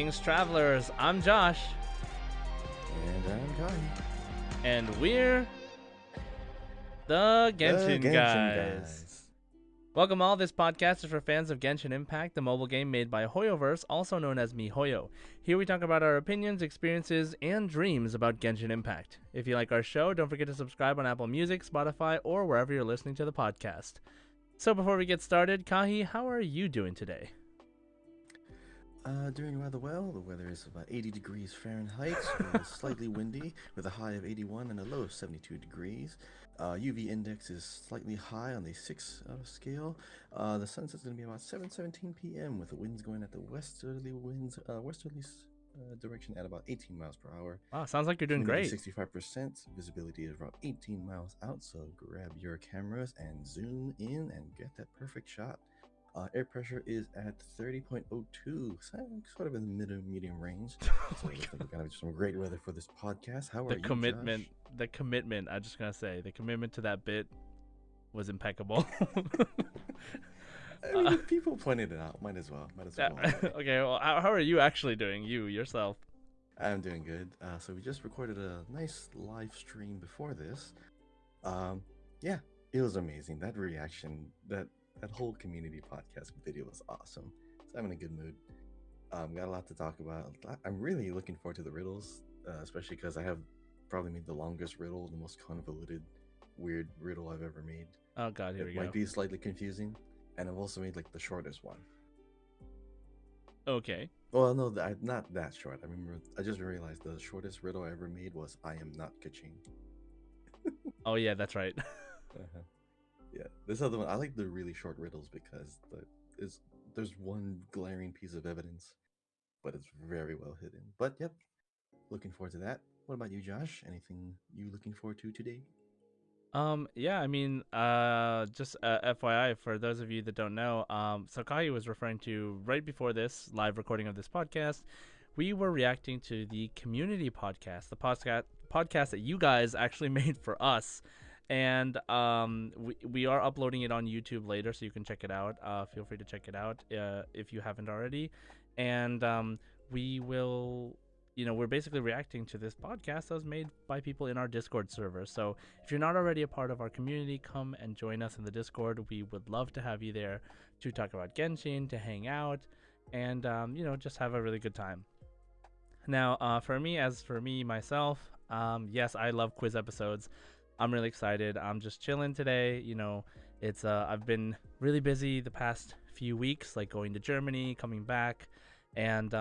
Greetings, travelers. I'm Josh. And I'm Kai. And we're the Genshin guys. Welcome all. This podcast is for fans of Genshin Impact, the mobile game made by Hoyoverse, also known as MiHoYo. Here we talk about our opinions, experiences, and dreams about Genshin Impact. If you like our show, don't forget to subscribe on Apple Music, Spotify, or wherever you're listening to the podcast. So before we get started, Kahi, how are you doing today? Doing rather well. The weather is about 80 degrees Fahrenheit, slightly windy, with a high of 81 and a low of 72 degrees. UV index is slightly high on the 6 scale. The sunset's going to be about 7:17 p.m. with the winds going at the westerly direction at about 18 miles per hour. Wow, sounds like you're doing great. 65%. Visibility is about 18 miles out, so grab your cameras and zoom in and get that perfect shot. Air pressure is at 30.02, sort of in the medium range. So I think we're gonna have some great weather for this podcast. How are you, Josh? The commitment. I'm just gonna say the commitment to that bit was impeccable. I mean, people pointed it out. Might as well. Okay. Well, how are you actually doing? You yourself? I'm doing good. So we just recorded a nice live stream before this. Yeah, it was amazing. That reaction, that whole community podcast video was awesome. So I'm in a good mood. Got a lot to talk about. I'm really looking forward to the riddles, especially because I have probably made the longest riddle, the most convoluted, weird riddle I've ever made. Oh god, here we go. It might be slightly confusing, and I've also made like the shortest one. Okay. Well, no, not that short. I just realized the shortest riddle I ever made was "I am not Kaching." Oh yeah, that's right. Uh-huh. Yeah, this other one, I like the really short riddles because there's one glaring piece of evidence, but it's very well hidden. But yep, looking forward to that. What about you, Josh? Anything you looking forward to today? Yeah, I mean, just FYI for those of you that don't know, so Kai was referring to right before this live recording of this podcast, we were reacting to the community podcast, the podcast that you guys actually made for us. And we are uploading it on YouTube later, so you can check it out. Feel free to check it out if you haven't already. And we will, we're basically reacting to this podcast that was made by people in our Discord server. So if you're not already a part of our community, come and join us in the Discord. We would love to have you there to talk about Genshin, to hang out, and just have a really good time. Now, for me myself, yes, I love quiz episodes. I'm really excited. I'm just chilling today. It's I've been really busy the past few weeks, like going to Germany, coming back, and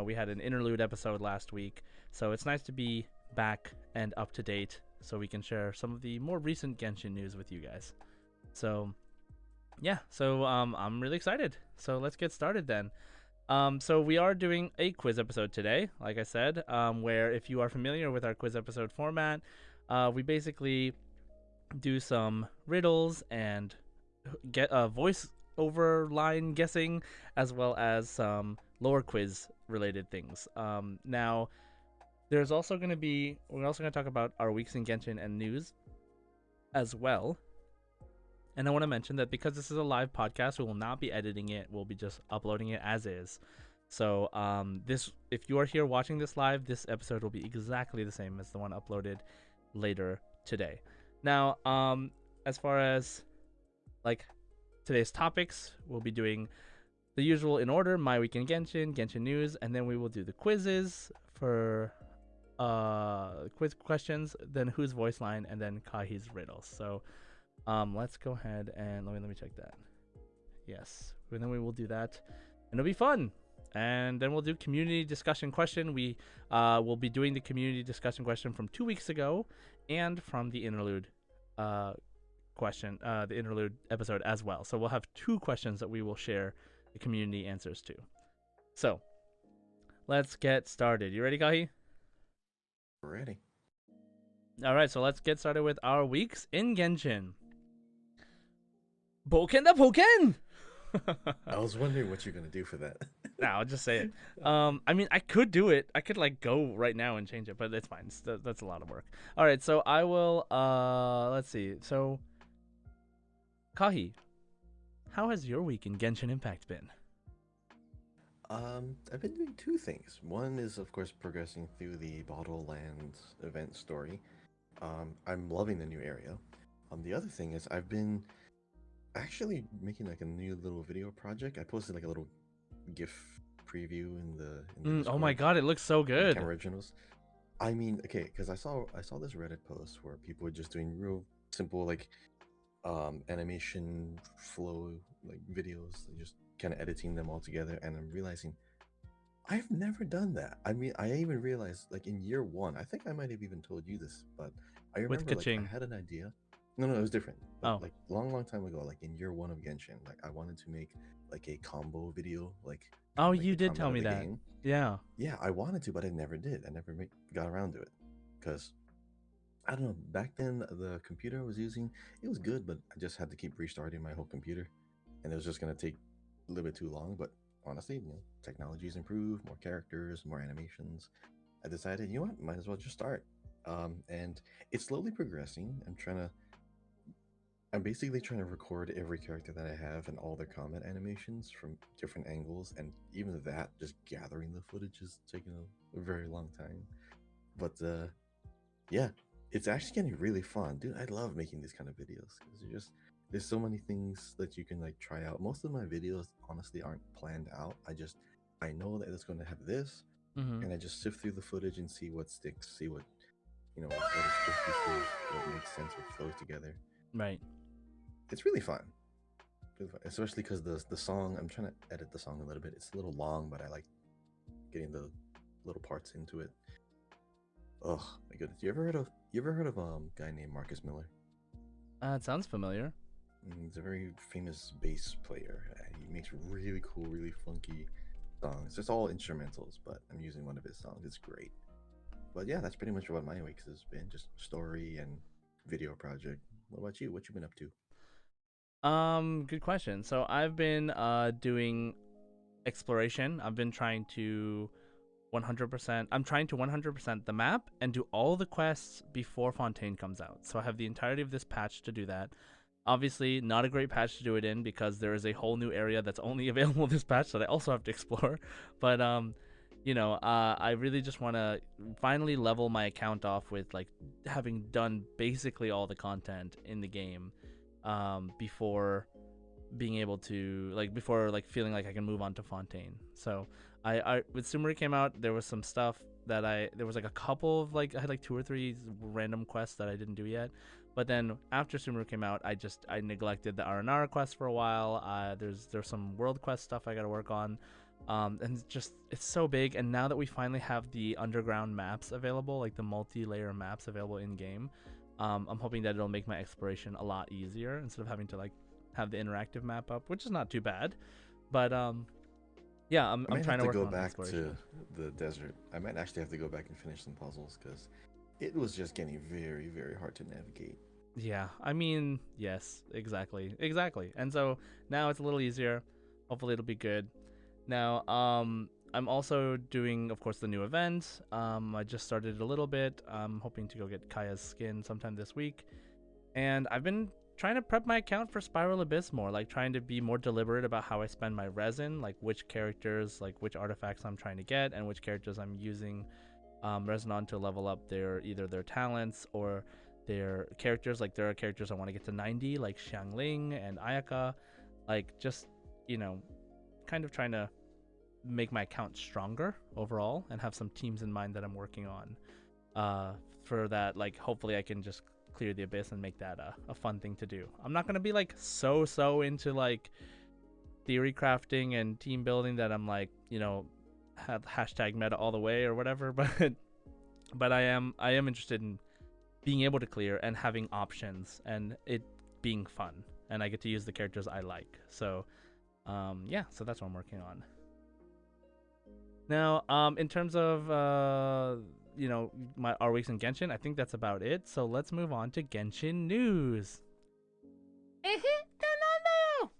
we had an interlude episode last week. So it's nice to be back and up to date, so we can share some of the more recent Genshin news with you guys. So yeah, I'm really excited. So let's get started then. So we are doing a quiz episode today, like I said, where if you are familiar with our quiz episode format, we basically do some riddles and get a voice over line guessing, as well as some lore quiz related things. Now, we're also going to talk about our weeks in Genshin and news as well. And I want to mention that because this is a live podcast, we will not be editing it. We'll be just uploading it as is. So if you are here watching this live, this episode will be exactly the same as the one uploaded later today. Now, as far as like today's topics, we'll be doing the usual in order: my week in Genshin news, and then we will do the quizzes for quiz questions, then whose voice line, and then Kahi's riddles. So let's go ahead and let me check that. Yes, and then we will do that, and it'll be fun. And then we'll do community discussion question. We will be doing the community discussion question from 2 weeks ago, and from the interlude the interlude episode as well. So we'll have 2 questions that we will share the community answers to. So let's get started. You ready, Kahi? Ready. All right, so let's get started with our weeks in Genshin. Boken the Poken! I was wondering what you're gonna do for that. No, I'll just say it. I mean, I could do it. I could go right now and change it, but it's fine. That's a lot of work. All right, so I will. Let's see. So, Kahi, how has your week in Genshin Impact been? I've been doing two things. One is, of course, progressing through the Bottle Land event story. I'm loving the new area. The other thing is I've been actually making like a new little video project. I posted like a little GIF preview in the Oh my Discord god, it looks so for the good. camera originals. I mean, okay, because I saw this Reddit post where people were just doing real simple like animation flow like videos, just kind of editing them all together, and I'm realizing I've never done that. I mean, I even realized like in year one, I think I might have even told you this, but I With remember like I Kaching. had an idea. No, no, it was different. But Oh. like long, long time ago, like in year one of Genshin, like I wanted to make like a combo video, like Oh, kind of like you the did combat tell of me the that. game. Yeah. Yeah, I wanted to, but I never did. I never got around to it because I don't know. Back then, the computer I was using, it was good, but I just had to keep restarting my whole computer, and it was just gonna take a little bit too long. But honestly, technology's improved, more characters, more animations. I decided, you know what, might as well just start. And it's slowly progressing. I'm basically trying to record every character that I have and all their combat animations from different angles, and even that, just gathering the footage is taking a very long time. But yeah, it's actually getting really fun, dude. I love making these kind of videos because there's so many things that you can like try out. Most of my videos honestly aren't planned out. I know that it's going to have this, Mm-hmm. and I just sift through the footage and see what sticks, see what is cohesive, what makes sense, what flows together. Right. It's really fun, especially because the song. I'm trying to edit the song a little bit. It's a little long, but I like getting the little parts into it. Oh my goodness! You ever heard of guy named Marcus Miller? It sounds familiar. He's a very famous bass player. He makes really cool, really funky songs. It's all instrumentals, but I'm using one of his songs. It's great. But yeah, that's pretty much what my week has been. Just story and video project. What about you? What you been up to? Good question. So I've been doing exploration. I've been trying to 100%. I'm trying to 100% the map and do all the quests before Fontaine comes out. So I have the entirety of this patch to do that. Obviously, not a great patch to do it in because there is a whole new area that's only available this patch that I also have to explore. But I really just want to finally level my account off with like having done basically all the content in the game, before being able to before feeling like I can move on to Fontaine. So I with Sumeri came out, there was some stuff that there was like a couple of I had like two or three random quests that I didn't do yet. But then after Sumeru came out, I neglected the Aranara quest for a while. There's some world quest stuff I got to work on, and it's so big. And now that we finally have the underground maps available, like the multi-layer maps available in game, I'm hoping that it'll make my exploration a lot easier instead of having to have the interactive map up, which is not too bad. But yeah, I'm I I'm might have trying to to work go on back to exploration. the desert. I might actually have to go back and finish some puzzles because it was just getting very, very hard to navigate. Yeah, I mean, yes, exactly. And so now it's a little easier. Hopefully, it'll be good. Now, I'm also doing, of course, the new event. I just started a little bit. I'm hoping to go get Kaya's skin sometime this week, and I've been trying to prep my account for Spiral Abyss more, like trying to be more deliberate about how I spend my resin, like which characters, like which artifacts I'm trying to get, and which characters I'm using resin on to level up either their talents or their characters. Like there are characters I want to get to 90, like Xiangling and Ayaka, like just you know, kind of trying to make my account stronger overall and have some teams in mind that I'm working on. For that, like hopefully I can just clear the abyss and make that a fun thing to do. I'm not gonna be like so into like theory crafting and team building that I'm like have hashtag meta all the way or whatever, but I am interested in being able to clear and having options and it being fun and I get to use the characters I like. So yeah, so that's what I'm working on. Now, in terms of our weeks in Genshin, I think that's about it. So let's move on to Genshin news.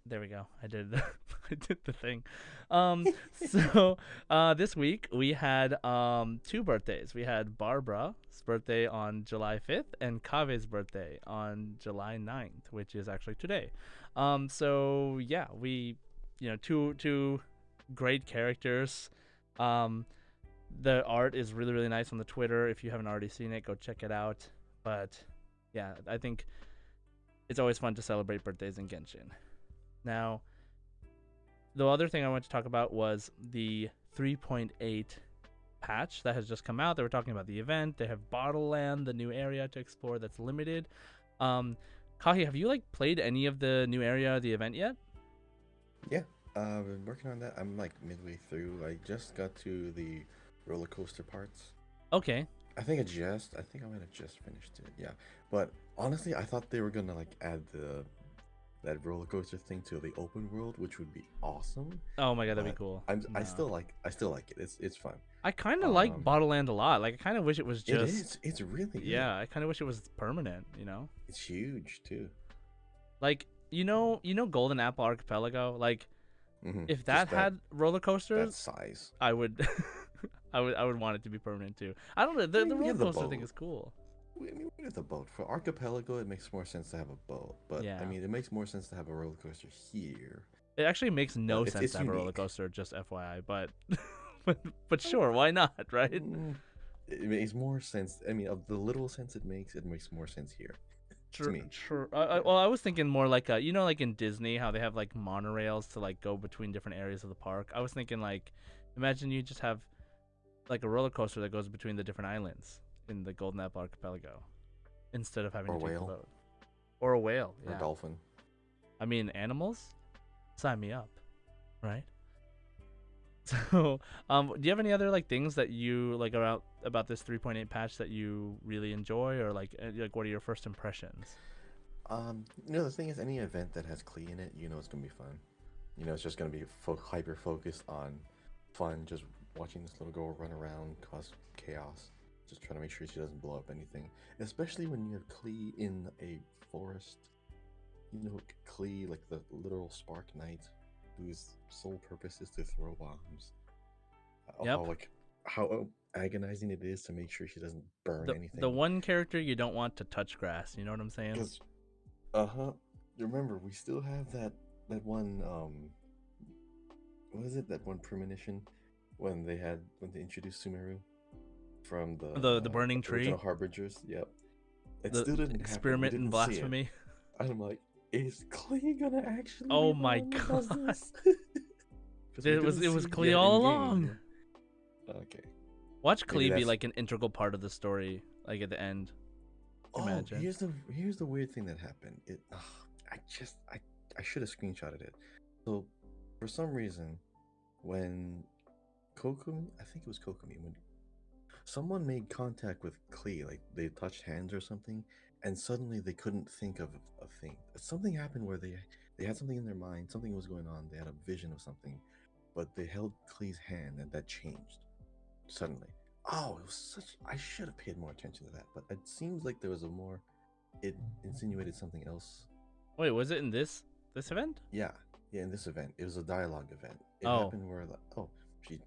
There we go. I did I did the thing. Um so this week we had two birthdays. We had Barbara's birthday on July 5th and Kave's birthday on July 9th, which is actually today. So yeah, we two great characters. Um, the art is really really nice on the Twitter. If you haven't already seen it, go check it out. But yeah, I think it's always fun to celebrate birthdays in Genshin. Now, the other thing I wanted to talk about was the 3.8 patch that has just come out. They were talking about the event. They have Bottle Land, the new area to explore that's limited. Kahi, have you like played any of the new area, the event yet? Yeah, I've been working on that. I'm like midway through. I just got to the roller coaster parts. Okay. I think I might have just finished it. Yeah, but honestly, I thought they were gonna like add that roller coaster thing to the open world, which would be awesome. Oh my god, that'd But be cool. I No. still like it. It's fun. I kind of like Um, Bottle Land a lot. Like I kind of wish it was it just is. It's really good. yeah, I kind of wish it was permanent, you know? It's huge too. Like, you know Golden Apple Archipelago? Like if that Just had roller that coasters, size. I would I would want it to be permanent too. I don't know, I the mean, we roller have the coaster thing boat. is cool. I mean, we have the boat for archipelago. It makes more sense to have a boat, but Yeah. I mean, it makes more sense to have a roller coaster here. It actually makes But no sense it's to have a roller unique. coaster, just FYI, but but sure, why not, right? Mm, it makes more sense. I mean, of the little sense it makes more sense here to True, me. true. Yeah. Well, I was thinking more like you know, like in Disney, how they have like monorails to like go between different areas of the park. I was thinking like, imagine you just have like a roller coaster that goes between the different islands in the Golden Apple Archipelago, instead of having Or to take the whale boat. Or a whale, or yeah. dolphin. I mean, animals, sign me up, right? So, do you have any other like things that you like about this 3.8 patch that you really enjoy, or like what are your first impressions? The thing is, any event that has Klee in it, it's gonna be fun. It's just gonna be hyper focused on fun, just watching this little girl run around, cause chaos, just trying to make sure she doesn't blow up anything. Especially when you have Klee in a forest. Klee, like the literal Spark Knight, whose sole purpose is to throw bombs. Yep. How agonizing it is to make sure she doesn't burn The anything. one character you don't want to touch grass. You know what I'm saying? Because, remember, we still have that one what is it? That one premonition when they introduced Sumeru from The burning the original tree, Harbingers. Yep, it the still didn't happen. We experiment in didn't see it. blasphemy. I'm like, is Clay gonna actually Oh be the my one that does god! this? Because It was Klee all along. Okay. Watch Maybe Klee be that's like an integral part of the story, like at the end. Oh, Imagine. here's the weird thing that happened. I should have screenshotted it. So for some reason, when Kokumi, I think it was Kokumi, when someone made contact with Klee, like they touched hands or something, and suddenly they couldn't think of a thing. Something happened where they had something in their mind, something was going on, they had a vision of something, but they held Klee's hand and that changed suddenly. Oh, it was such. I should have paid more attention to that, but it seems like there was a more. It insinuated something else. Wait, was it in this event? Yeah, yeah. In this event, it was a dialogue event. It Oh, happened where she,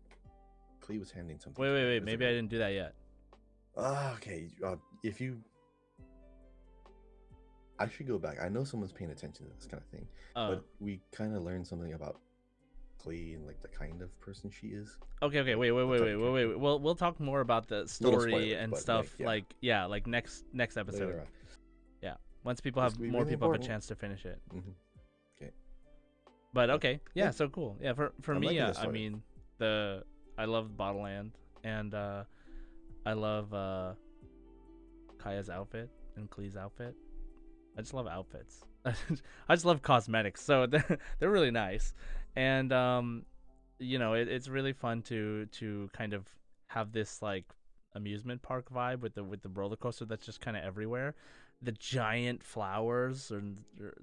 Klee was handing something. wait, to wait, her. wait. Maybe I didn't do that yet. Okay. If you, I should go back. I know someone's paying attention to this kind of thing, Oh, but we kind of learned something about Klee and like the kind of person she is. okay. Wait. The type of character. We'll talk more about the Little story spoilers, and but stuff. yeah. Like next episode. Later on. Yeah, once people It's have gonna be more really people have a important. chance to finish it. Okay. But But okay, yeah, yeah, so cool. Yeah, for I'm me, liking the I story. mean, I love Bottle Land, and I love Kaya's outfit and Klee's outfit. I just love outfits. I just love cosmetics, so they're really nice, and it's really fun to kind of have this like amusement park vibe with the roller coaster that's just kind of everywhere. The giant flowers or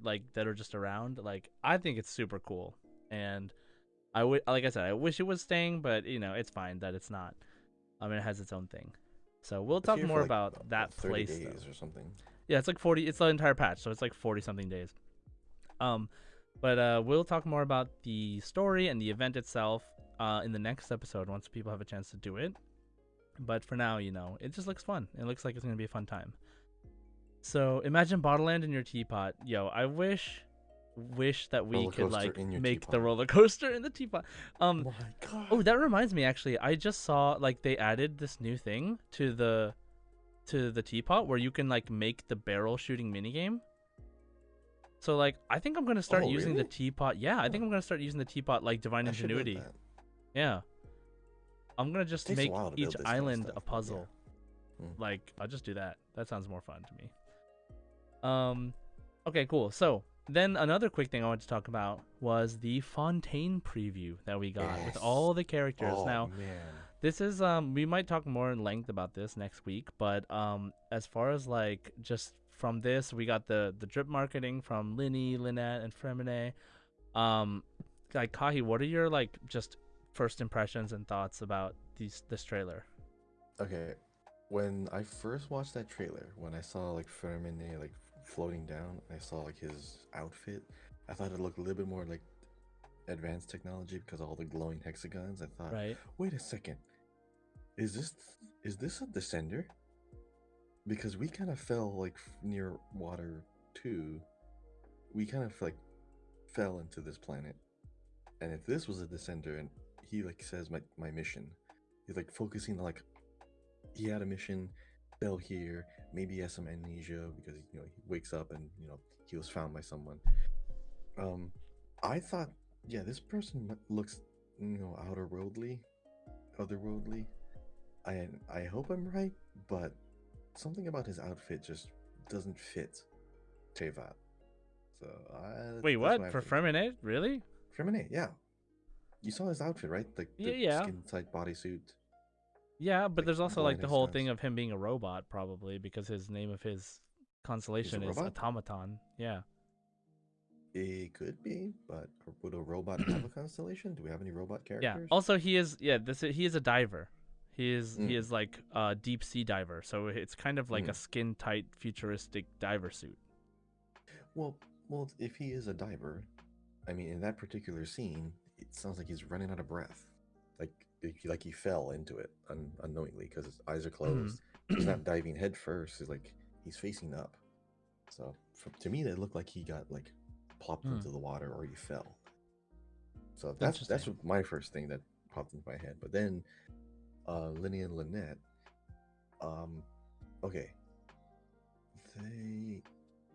like that are just around. Like I think it's super cool, and I would like I said I wish it was staying, but it's fine that it's not. I mean, it has its own thing. So we'll It's talk here more for like about what, that 30 place though. days or something. Yeah, it's like 40. It's the entire patch, so it's like 40 something days. Um, but we'll talk more about the story and the event itself in the next episode once people have a chance to do it. But for now, it just looks fun. It looks like it's gonna be a fun time. So imagine Bottle Land in your teapot. Yo, I wish wish that we Roller could coaster like in your make the teapot. roller coaster in the teapot. Oh Um, my oh, god. that reminds me. Actually, I just saw like they added this new thing to the teapot where you can like make the barrel shooting minigame. So like I think I'm gonna start Oh using the really? teapot. Yeah, I Huh. think I'm gonna start using the teapot like divine I should build ingenuity. that. Yeah, I'm gonna It just takes a make while to each build this kind of island stuff, a but yeah. puzzle. Mm. Like I'll just do that. That sounds more fun to me. Um, okay, cool. So then another quick thing I wanted to talk about was the Fontaine preview that we got with Yes. all the characters. Oh Now, man. this is we might talk more in length about this next week, but as far as like just from this, we got the drip marketing from Linny, Lynette, and Fremine. Um, like Kahi, what are your like just first impressions and thoughts about this trailer? Okay. When I first watched that trailer, when I saw like Furman like floating down, I saw like his outfit. I thought it looked a little bit more like advanced technology because of all the glowing hexagons. I thought, Right. wait a second, is this is this a descender? Because we kind of fell like near water too. We kind of like fell into this planet, and if this was a descender, and he like says my mission, he's like focusing on like he had a mission, fell here. Maybe he has some amnesia because he wakes up and he was found by someone. Um, I thought, yeah, this person looks outerworldly, otherworldly. I hope I'm right, but something about his outfit just doesn't fit Tevat. So Wait, that's what my for first thing. Freminate? Really? Feminine, yeah. You saw his outfit, right? Like Yeah, the yeah. skin tight bodysuit, Yeah, but like there's also like glowing the whole thing hexagons. of him being a robot, probably because his name of his He's a constellation is robot. Automaton. Yeah. It could be, but would a robot have a constellation? Do we have any robot Yeah. characters? Also, he is he is a diver. He Mm, is like a deep sea diver, so it's kind of like a mm. skin tight futuristic diver suit. Well, if he is a diver, I mean, in that particular scene, it sounds like he's running out of breath, like he fell into it unknowingly because his eyes are closed. He's not diving head first. He's facing up. So to me, it looked like he got like plopped into the water or he fell. So that's Interesting. what my first thing that popped into my head. But then, Linny and Lynette, um, okay, they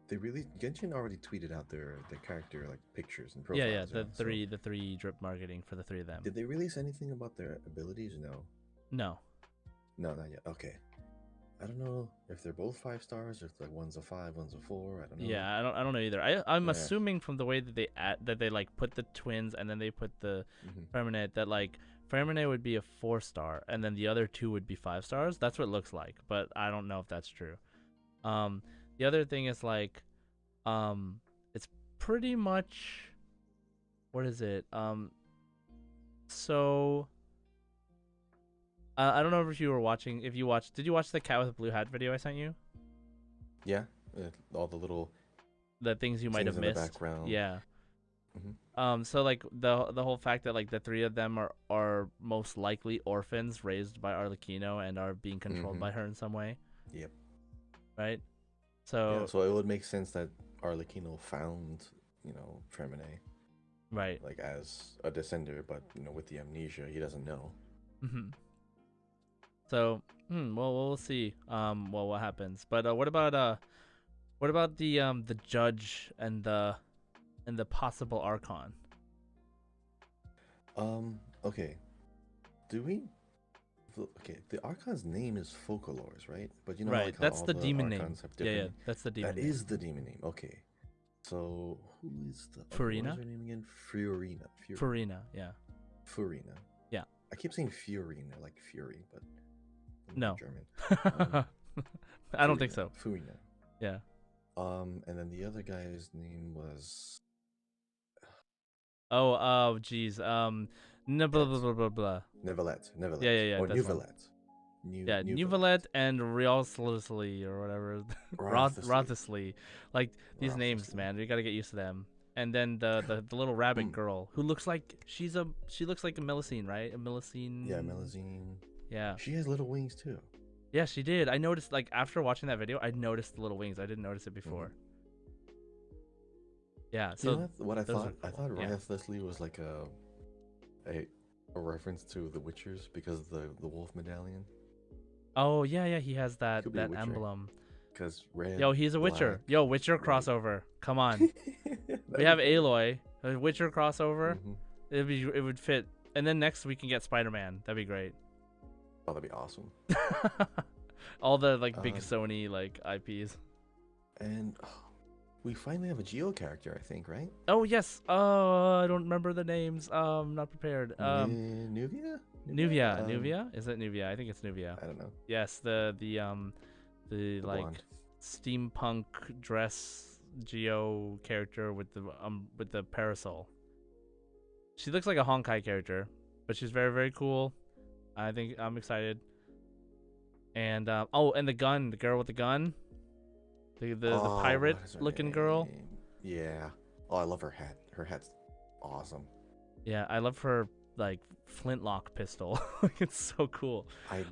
they really Genshin already tweeted out their character like pictures and Yeah, yeah. profiles, So The three drip marketing for the three of them. did they release anything about their abilities? No, No. no, not yet. Okay, I don't know if they're both 5 stars, or if like one's a 5, one's a 4. I don't know. Yeah, I don't know either. I'm Yeah. assuming from the way that they like put the twins and then they put the Hmm. Ferminate that like Ferminate would be a 4 star and then the other two would be 5 stars. That's what it looks like, but I don't know if that's true. Um, the other thing is like, it's pretty much what is it? So I don't know if you were watching. If you watched, did you watch the cat with a blue hat video I sent you? Yeah, all the little The things you might things have in the missed. background. Yeah. Hmm. So like the whole fact that like the three of them are most likely orphans raised by Arlecchino and are being controlled Hmm. by her in some way, Yep. right? Yeah, So so it would make sense that Arlecchino found, Fremine, right. like as a descender, but with the amnesia, he doesn't know. Hmm. So well we'll see well what happens. But what about the judge and the possible Archon? Okay. Do we? Okay, the Archon's name is Focalors, right? But Right. like how That's all the the demon name. Archons have Yeah, yeah. different. That's the demon That name. is the demon name. Okay. So who is the? Okay, what is Furina? her name again? Fiorina. Furina, yeah. Furina. Yeah. I keep saying Fiorina, like Fury, but I'm not No. German. I don't think so. Furina. Yeah. And then the other guy's name was Oh, geez. Blah, blah, blah, blah, blah. Nevelet. Yeah, yeah, yeah. Or That's one. Nuvelet. Yeah, Nuvalet and Rialslisly or whatever. Rothlessly. Rothlessly. Like, these names, man. We gotta get used to them. And then the little rabbit girl who looks like she looks like a Melusine, right? A Melusine. Yeah, Melusine. Yeah. She has little wings too. Yeah, she did. I noticed, like, after watching that video, I noticed the little wings. I didn't notice it before. Yeah, You so know what I those are thought? I cool. thought Yeah. Wrath Leslie was like a a reference to the Witchers because of the wolf medallion. Oh yeah, yeah, he has that Could be a that Witcher emblem. because red, Yo, he's a black, Witcher. Yo, Witcher white. crossover. Come on. We That'd be have funny. Aloy, a Witcher crossover. Hmm. It would fit. And then next we can get Spider-Man. That'd be great. Oh, that'd be awesome. All the like big Um, Sony like IPs. and we finally have a Geo character, I think, right? Oh yes. Oh, I don't remember the names. Not prepared. Nuvia? Nuvia. Nuvia? Is it Nuvia? I think it's Nuvia. I don't know. Yes, the The like blonde. steampunk dress Geo character with the parasol. She looks like a Honkai character, but she's very very cool. I think I'm excited. And oh, and the gun, the girl with the gun, the Oh, pirate what is her looking girl. name? Yeah. Oh, I love her hat. Her hat's awesome. Yeah, I love her like flintlock pistol. It's so cool. I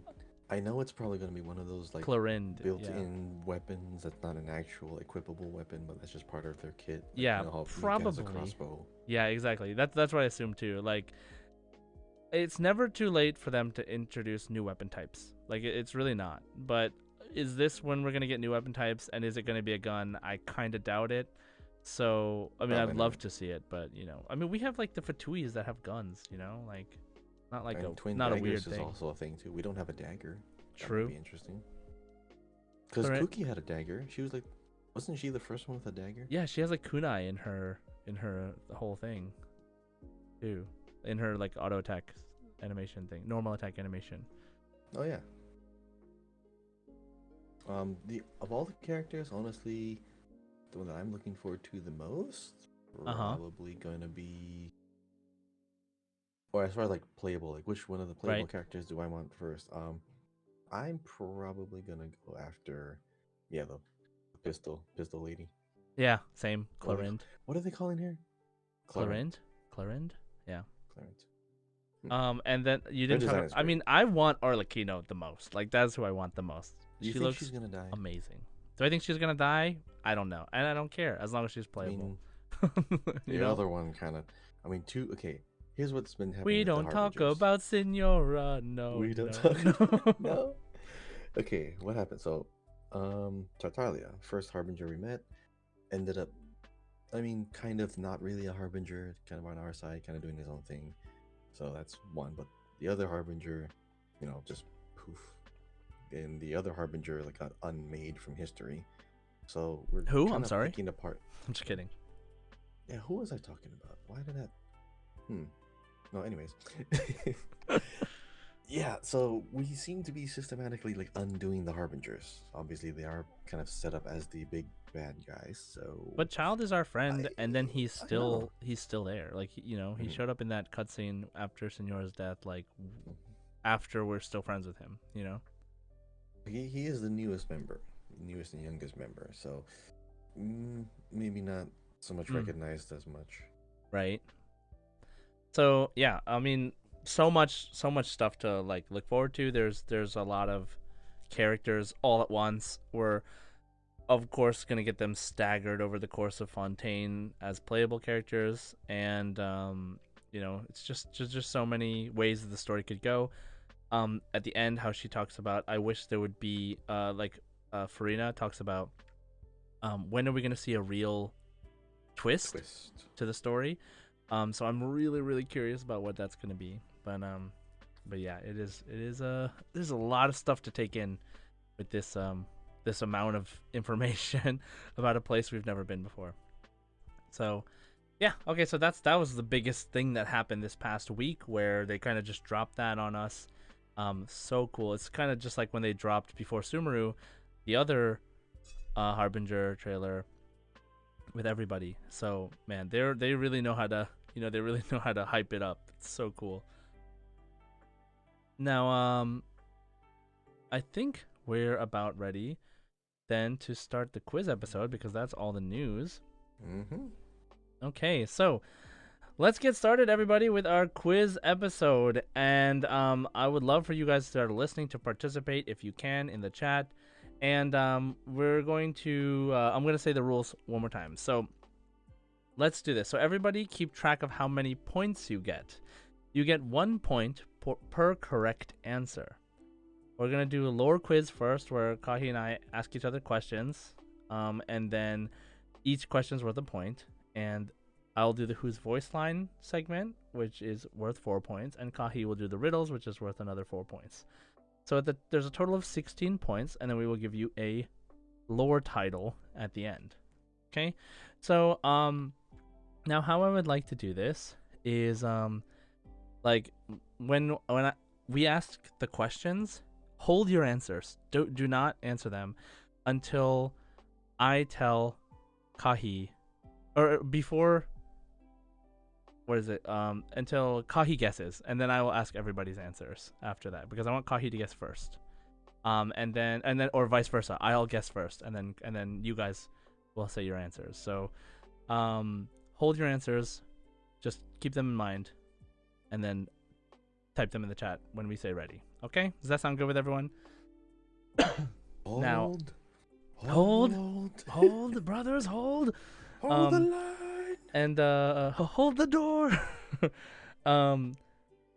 I know it's probably gonna be one of those like Clarind. Yeah. built-in weapons that's not an actual equipable weapon, but that's just part of their kit. Like, Yeah, you know how Mika has a probably. crossbow. Yeah, exactly. That's what I assume too. Like, it's never too late for them to introduce new weapon types. Like, it's really not. But is this when we're gonna get new weapon types, and is it gonna be a gun? I kind of doubt it. So, I mean, Probably I'd not. love to see it, but I mean, we have like the Fatuis that have guns. Like, not like And twin not a daggers weird is thing. also a thing too. We don't have a dagger. That True. would be interesting. Because Alright. Cookie had a dagger. She was like, wasn't she the first one with a dagger? Yeah, she has like kunai in her whole thing, too, in her like auto attack animation thing, normal attack animation. Oh yeah. The of all the characters, honestly, the one that I'm looking forward to the most, probably gonna be, or as far as like playable, like which one of the playable Right. characters do I want first? I'm probably gonna go after, yeah, the pistol lady. Yeah, same. What are they, Clarind. what are they calling her? Clarind. Yeah. Clarence. And then you Her didn't design talk. is I great. mean, I want Arlecchino the most. Like, that's who I want the most. Do you She think looks she's gonna die? amazing. Do I think she's gonna die? I don't know, and I don't care as long as she's I playable. mean, You the know. other one kind of. I mean, two. Okay, here's what's been happening. We with the don't talk Harbingers. about Senora. No. We don't no, talk no. about no. Okay, what happened? So, Tartaglia, first Harbinger we met, ended up, I mean, kind of not really a Harbinger, kind of on our side, kind of doing his own thing. So that's one. But the other Harbinger, just poof. And the other Harbinger like got unmade from history. So we're Who? kind I'm of sorry. picking apart. I'm just kidding. Yeah, who was I talking about? Why did that? No, anyways. Yeah, so we seem to be systematically like undoing the Harbingers. Obviously, they are kind of set up as the big bad guys. So, But Child is our friend, and then he's I know. still there. Like he Mhm. showed up in that cutscene after Senora's death. Like after we're still friends with him. He is the newest member, newest and youngest member. So maybe not so much recognized as much. Right. So yeah, I mean, so much stuff to like look forward to. There's a lot of characters all at once. We're of course gonna get them staggered over the course of Fontaine as playable characters, and it's just so many ways that the story could go. At the end, how she talks about, I wish there would be Farina talks about, when are we gonna see a real twist to the story? So I'm really, really curious about what that's gonna be. But yeah, it is there's a lot of stuff to take in with this amount of information about a place we've never been before. So yeah, okay, so that was the biggest thing that happened this past week, where they kind of just dropped that on us. So cool. It's kind of just like when they dropped Before Sumeru, the other Harbinger trailer with everybody. So man, they really know how to hype it up. It's so cool. Now I think we're about ready then to start the quiz episode, because that's all the news. Okay, so let's get started, everybody, with our quiz episode. And I would love for you guys to start listening, to participate if you can in the chat. And we're going to I'm going to say the rules one more time. So let's do this. So everybody keep track of how many points you get. You get 1 point per correct answer. We're going to do a lore quiz first, where Kahi and I ask each other questions. And then each question's worth a point. And I'll do the Whose Voice Line segment, which is worth 4 points. And Kahi will do the riddles, which is worth another 4 points. So there's a total of 16 points, and then we will give you a lore title at the end. Okay? So, now how I would like to do this is, like, we ask the questions, hold your answers. Do not answer them until I tell Kahi, or before, what is it? Until Kahi guesses, and then I will ask everybody's answers after that, because I want Kahi to guess first. And then or vice versa. I'll guess first, and then you guys will say your answers. So, hold your answers, just keep them in mind, and then type them in the chat when we say ready. Okay? Does that sound good with everyone? Now, hold, brothers, hold the line. And hold the door.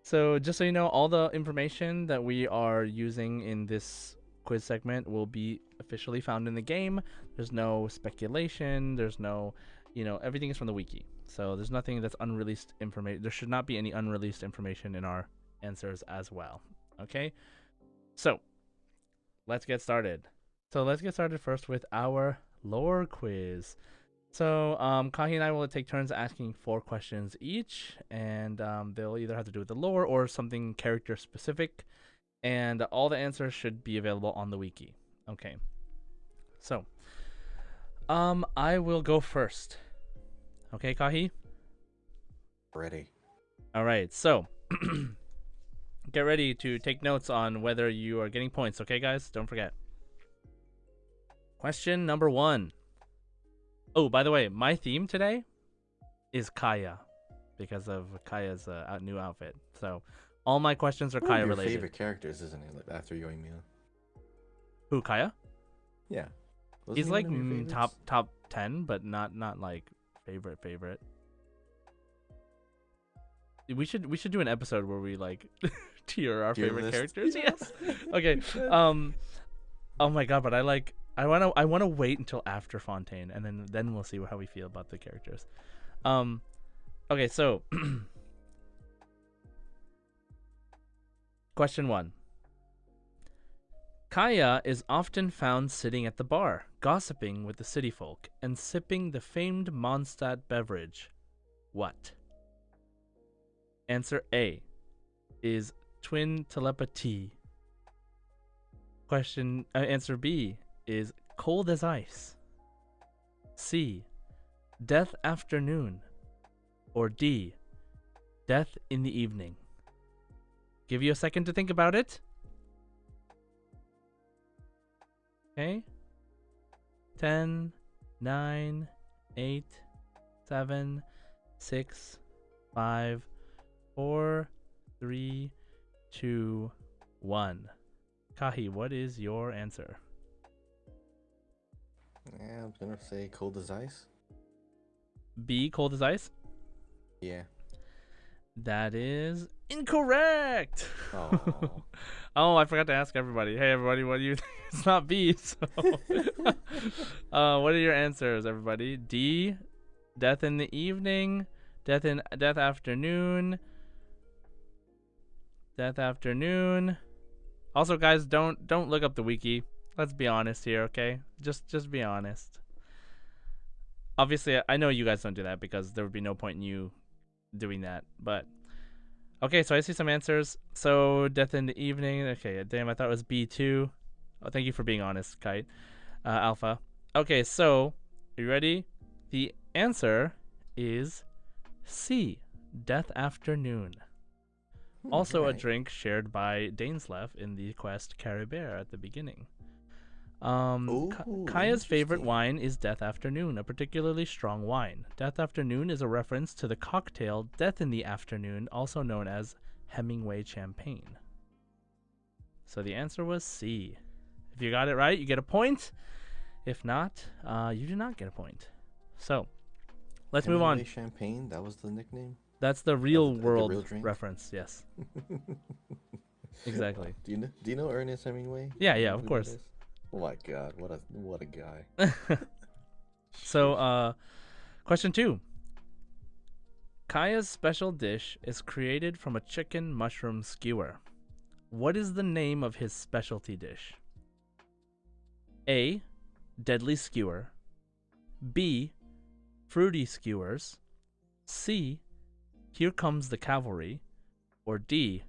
So just so you know, all the information that we are using in this quiz segment will be officially found in the game. There's no speculation. There's no, everything is from the wiki. So there's nothing that's unreleased information. There should not be any unreleased information in our answers as well. Okay? So let's get started. So let's get started first with our lore quiz. So Kahi and I will take turns asking 4 questions each, and they'll either have to do with the lore or something character specific, and all the answers should be available on the wiki. Okay. So I will go first. Okay, Kahi? Ready. All right. So get ready to take notes on whether you are getting points, okay, guys? Don't forget. Question number 1. Oh, by the way, my theme today is Kaya, because of Kaya's new outfit. So all my questions are Kaya related. Your favorite characters, isn't it? Like after Yoimiya. Who, Kaya? Yeah. He's like top 10, but not like favorite. We should do an episode where we like tier our favorite list. Characters. Yes. Okay. Oh my god, but I want to wait until after Fontaine, and then we'll see how we feel about the characters. Okay, so question 1. Kaya is often found sitting at the bar, gossiping with the city folk, and sipping the famed Mondstadt beverage. What? Answer A is twin telepathy. Answer B is cold as ice. C, death afternoon. Or D, death in the evening. Give you a second to think about it. Okay. 10, 9, 8, 7, 6, 5, 4, 3, 2, 1. Kahi, what is your answer? Yeah, I'm gonna say cold as ice. B, cold as ice? Yeah. That is incorrect. Oh. Oh, I forgot to ask everybody. Hey, everybody, what do you think? It's not B, so. What are your answers, everybody? D, death in the evening, death afternoon. Death afternoon. Also, guys, don't look up the wiki. Let's be honest here, okay? Just be honest. Obviously, I know you guys don't do that because there would be no point in you doing that. But okay, so I see some answers. So death in the evening. Okay, damn, I thought it was B2. Oh, thank you for being honest, Kite. Alpha. Okay, so are you ready? The answer is C, death afternoon. Also a drink shared by Dainsleff in the quest Caribert at the beginning. Kaya's favorite wine is Death Afternoon, a particularly strong wine. Death Afternoon is a reference to the cocktail Death in the Afternoon, also known as Hemingway Champagne. So the answer was C. If you got it right, you get a point. If not, you do not get a point. So Let's move Hemingway on. Champagne, that was the nickname? That's the real The world real drink? reference. Yes, exactly. Do you know Ernest Hemingway? Yeah, Do you yeah, know of who that course. is? Oh my god, what a guy. So, Sheesh. question 2. Kaya's special dish is created from a chicken mushroom skewer. What is the name of his specialty dish? A. Deadly skewer. B. Fruity skewers. C. Here comes the cavalry. Or D.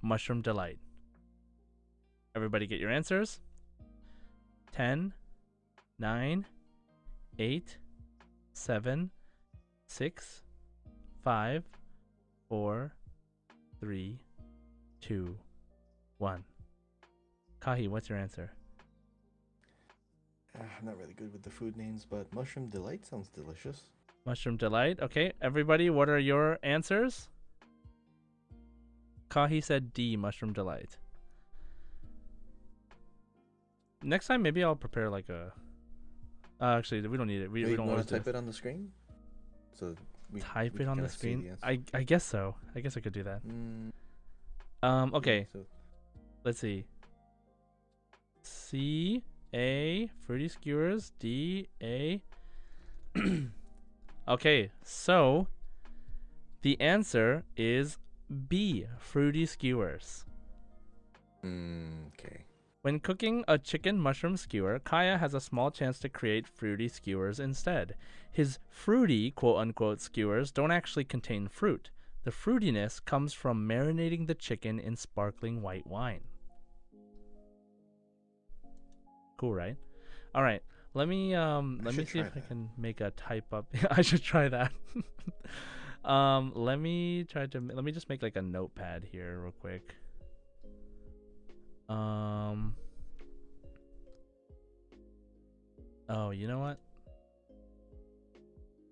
Mushroom delight. Everybody get your answers. 10, 9, 8, 7, 6, 5, 4, 3, 2, 1. Kahi, what's your answer? I'm not really good with the food names, but Mushroom Delight sounds delicious. Mushroom delight. Okay, everybody, what are your answers? Kahi said D, mushroom delight. Next time, maybe I'll prepare like a. Actually, we don't need it. We Wait, don't you always want to do type this. it on the screen? So Type we it can on the kinda see screen. answer. I guess so. I guess I could do that. Okay. So Let's see. C A fruity skewers. D A. Okay, so the answer is B, fruity skewers. okay. When cooking a chicken mushroom skewer, Kaya has a small chance to create fruity skewers instead. His fruity, quote unquote, skewers don't actually contain fruit. The fruitiness comes from marinating the chicken in sparkling white wine. Cool, right? All right. Let me see if I can make a type up. I should try that. Let me just make like a notepad here real quick. Oh, you know what?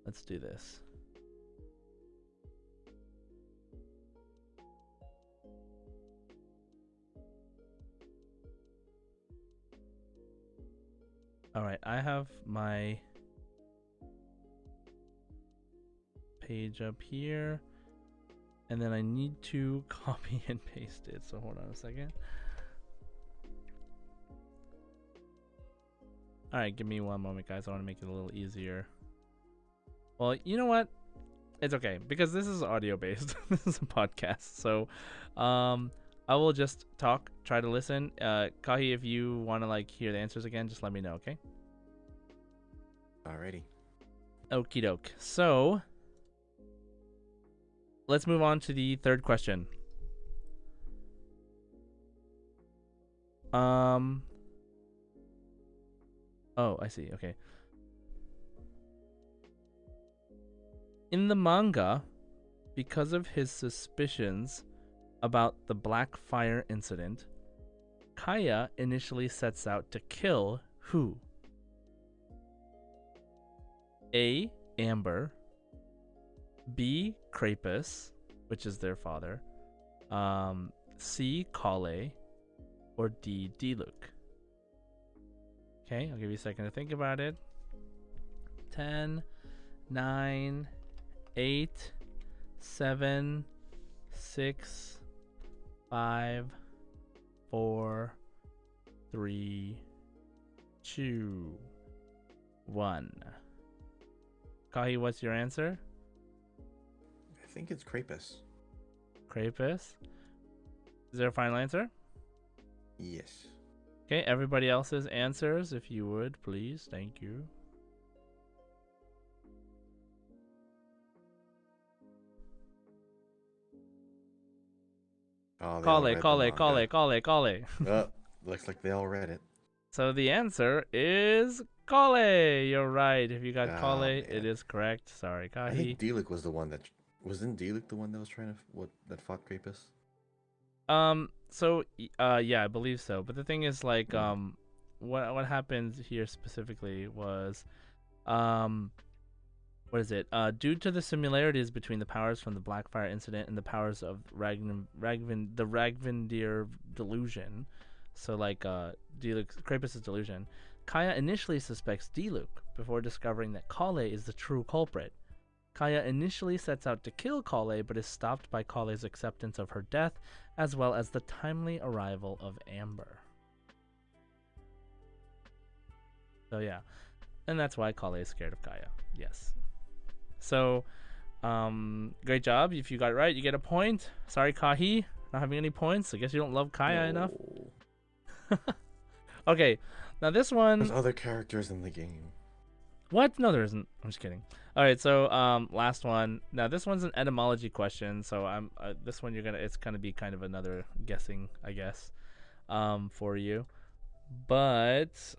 Let's do this. All right, I have my page up here, and then I need to copy and paste it. So hold on a second. All right, give me one moment, guys. I want to make it a little easier. Well, you know what? It's okay because this is audio based. This is a podcast, so I will just talk, try to listen. Kahi, if you want to like hear the answers again, just let me know, okay? Alrighty. Okie doke. So let's move on to the third question. Oh, I see. Okay. In the manga, because of his suspicions about the Black Fire incident, Kaya initially sets out to kill who? A. Amber. B. Krapus, which is their father. C. Kale. Or D. Diluc. Okay, I'll give you a second to think about it. 10, 9, 8, 7, 6, 5, 4, 3, 2, 1. Kahi, what's your answer? I think it's Krapus. Krapus? Is there a final answer? Yes. Okay, everybody else's answers, if you would, please. Thank you. Oh, they all Kale, read the Kale, manga. Kale, Kale, Kale. Oh, looks like they all read it. So the answer is Kale. You're right. If you got Oh, Kale, man. it is correct. Sorry, I Kahi. think Diluc was the one that wasn't Diluc the one that was trying to that fought Krapus. Yeah, I believe so. But the thing is, like, what happened here specifically was, what is it? Due to the similarities between the powers from the Blackfire incident and the powers of the Ragvindir delusion, so like, Krapus' delusion, Kaya initially suspects Diluc before discovering that Kale is the true culprit. Kaya initially sets out to kill Kale, but is stopped by Kale's acceptance of her death, as well as the timely arrival of Amber. So yeah, and that's why Kale is scared of Kaya. Yes. So, great job. If you got it right, you get a point. Sorry, Kahi, not having any points. I guess you don't love Kaya enough. Okay, now this one. There's other characters in the game. What? No, there isn't. I'm just kidding. All right, so last one. Now this one's an etymology question, so I'm this one it's gonna be kind of another guessing, I guess, for you. But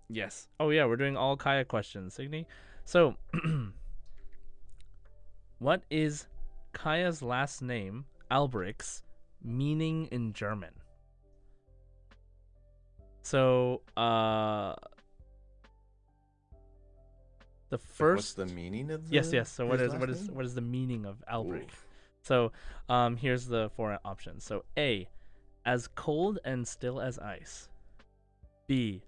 yes. Oh yeah, we're doing all Kaya questions, Signy. So, what is Kaya's last name, Alberic's, meaning in German? So, the first. What's the meaning of the yes. So what is name? the meaning of Alberic? Oof. So, here's the four options. So, A, as cold and still as ice. B,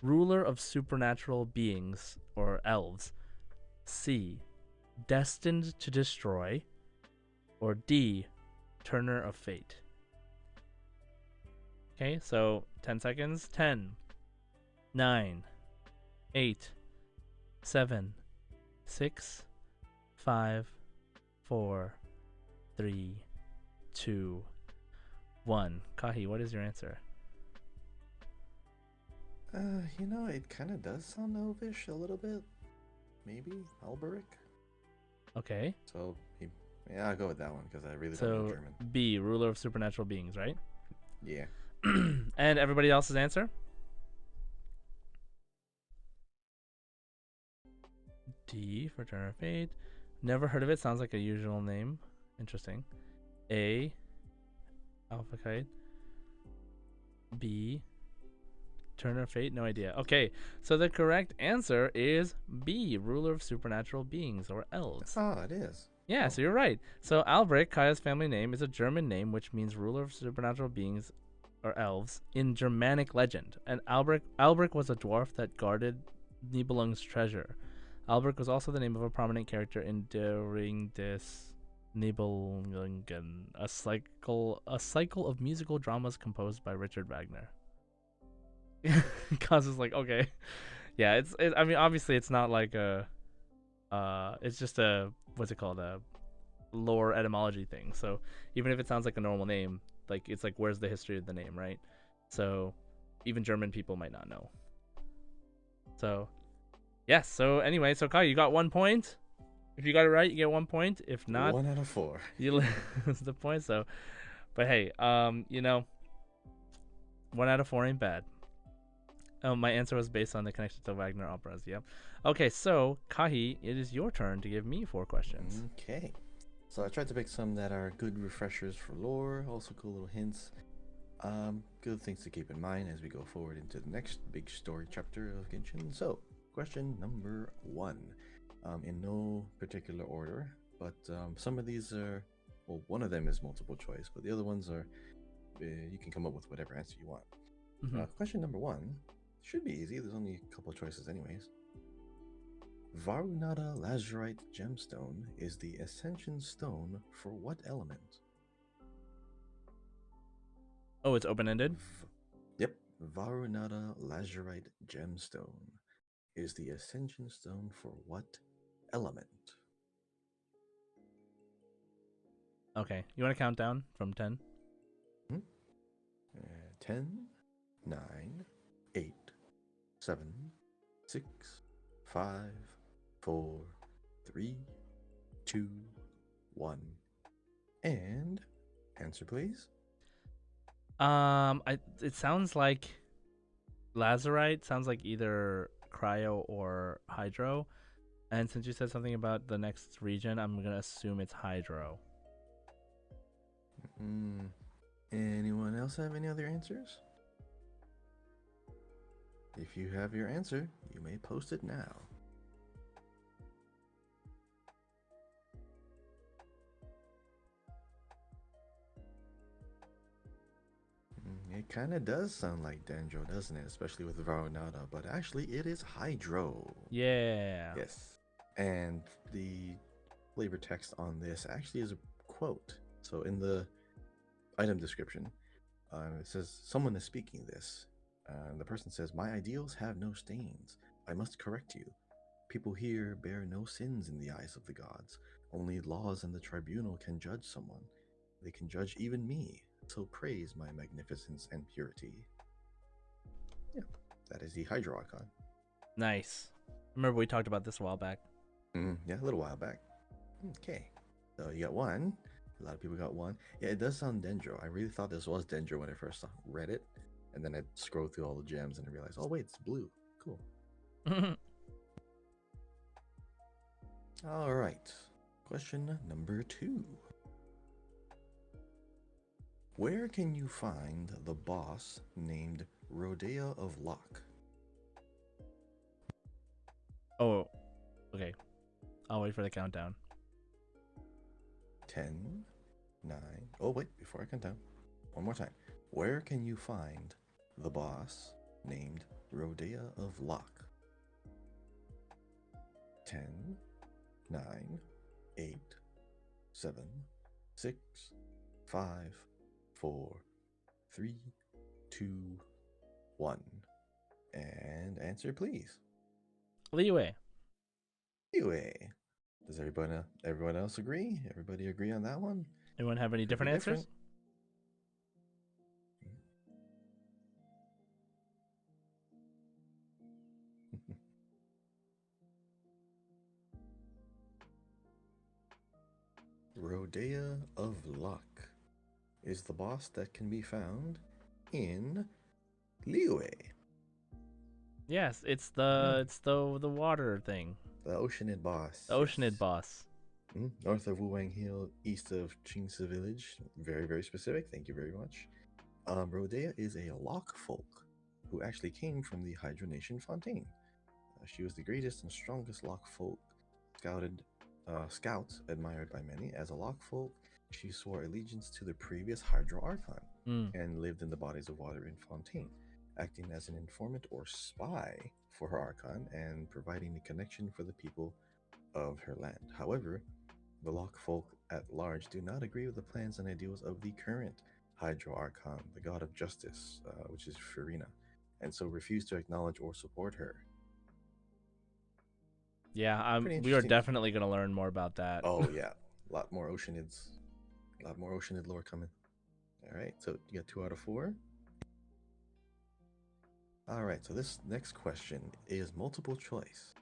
ruler of supernatural beings or elves. C, destined to destroy. Or D, turner of fate. Okay, so 10 seconds. 10, 9, 8, 7, 6, 5, 4, 3, 2, 1. Kahi, what is your answer? It kind of does sound elvish a little bit. Maybe Alberic. Okay. So, yeah, I'll go with that one because I really don't know German. B, ruler of supernatural beings, right? Yeah. And everybody else's answer? D for Turner of Fate. Never heard of it. Sounds like a usual name. Interesting. A, Alpha Kite. B, Turner of Fate. No idea. Okay, so the correct answer is B, ruler of supernatural beings or elves. Oh, it is. Yeah, so you're right. So Albrecht, Kaya's family name, is a German name which means ruler of supernatural beings or elves in Germanic legend. And Albrecht was a dwarf that guarded Nibelung's treasure. Albrecht was also the name of a prominent character in During this Nibelungen, a cycle of musical dramas composed by Richard Wagner. Cause is like, okay, yeah, I mean, obviously, it's not like it's just a what's it called, a lore etymology thing. So even if it sounds like a normal name, like it's like where's the history of the name, right? So even German people might not know. So yes. So anyway, so Kai, you got 1 point. If you got it right, you get 1 point. If not, 1 out of 4. You lose the point. So, but hey, 1 out of 4 ain't bad. My answer was based on the connection to Wagner operas. Yep. Okay, so Kahi, it is your turn to give me 4 questions. Okay. So I tried to pick some that are good refreshers for lore, also cool little hints. Good things to keep in mind as we go forward into the next big story chapter of Genshin. So, question number 1. In no particular order, but some of these are, well, one of them is multiple choice, but the other ones are, you can come up with whatever answer you want. Mm-hmm. Question number 1 should be easy. There's only a couple of choices anyways. Varunata Lazurite Gemstone is the Ascension Stone for what element? Oh, it's open-ended? Yep. Varunata Lazurite Gemstone is the Ascension Stone for what element? Okay. You want to count down from 10? 10, 9, 8, 7, 6, 5, 4, 3, 2, 1. And answer, please. It sounds like Lazurite sounds like either Cryo or Hydro. And since you said something about the next region, I'm gonna assume it's Hydro. Anyone else have any other answers? If you have your answer, you may post it now. It kind of does sound like Dendro, doesn't it? Especially with Varunata, but actually it is Hydro. Yeah. Yes. And the flavor text on this actually is a quote. So in the item description, it says, "Someone is speaking this." The person says, "My ideals have no stains. I must correct you. People here bear no sins in the eyes of the gods. Only laws and the tribunal can judge someone. They can judge even me. So praise my magnificence and purity." Yeah, that is the Hydro Archon. Nice. Remember we talked about this a while back. Yeah, a little while back. Okay, so you got one. A lot of people got one. Yeah, it does sound Dendro. I really thought this was Dendro when I first read it, and then I scrolled through all the gems and I realized, oh wait, it's blue. Cool. All right. Question number 2. Where can you find the boss named Rodea of Locke? Oh, okay. I'll wait for the countdown. 10, 9. Oh, wait, before I count down. One more time. Where can you find the boss named Rodea of Locke? 10, 9, 8, 7, 6, 5, 4, 3, 2, 1. And answer, please. Leeway. Anyway, does everyone else agree? Everybody agree on that one? Anyone have any different answers? Rodea of Luck is the boss that can be found in Liyue. Yes, it's the water thing. The Oceanid boss. The Oceanid boss. North of Wuwang Hill, east of Qingsi Village. Very, very specific. Thank you very much. Rodea is a Lock folk who actually came from the Hydro Nation Fontaine. She was the greatest and strongest Lock folk scout admired by many. As a Lock folk, she swore allegiance to the previous Hydro Archon and lived in the bodies of water in Fontaine, acting as an informant or spy for her Archon and providing a connection for the people of her land. However, the Lock folk at large do not agree with the plans and ideals of the current Hydro Archon, the god of justice, which is Farina, and so refuse to acknowledge or support her. Yeah, we are definitely going to learn more about that. Oh yeah, a lot more Oceanid lore coming. All right, so you got 2 out of 4. All right, so this next question is multiple choice.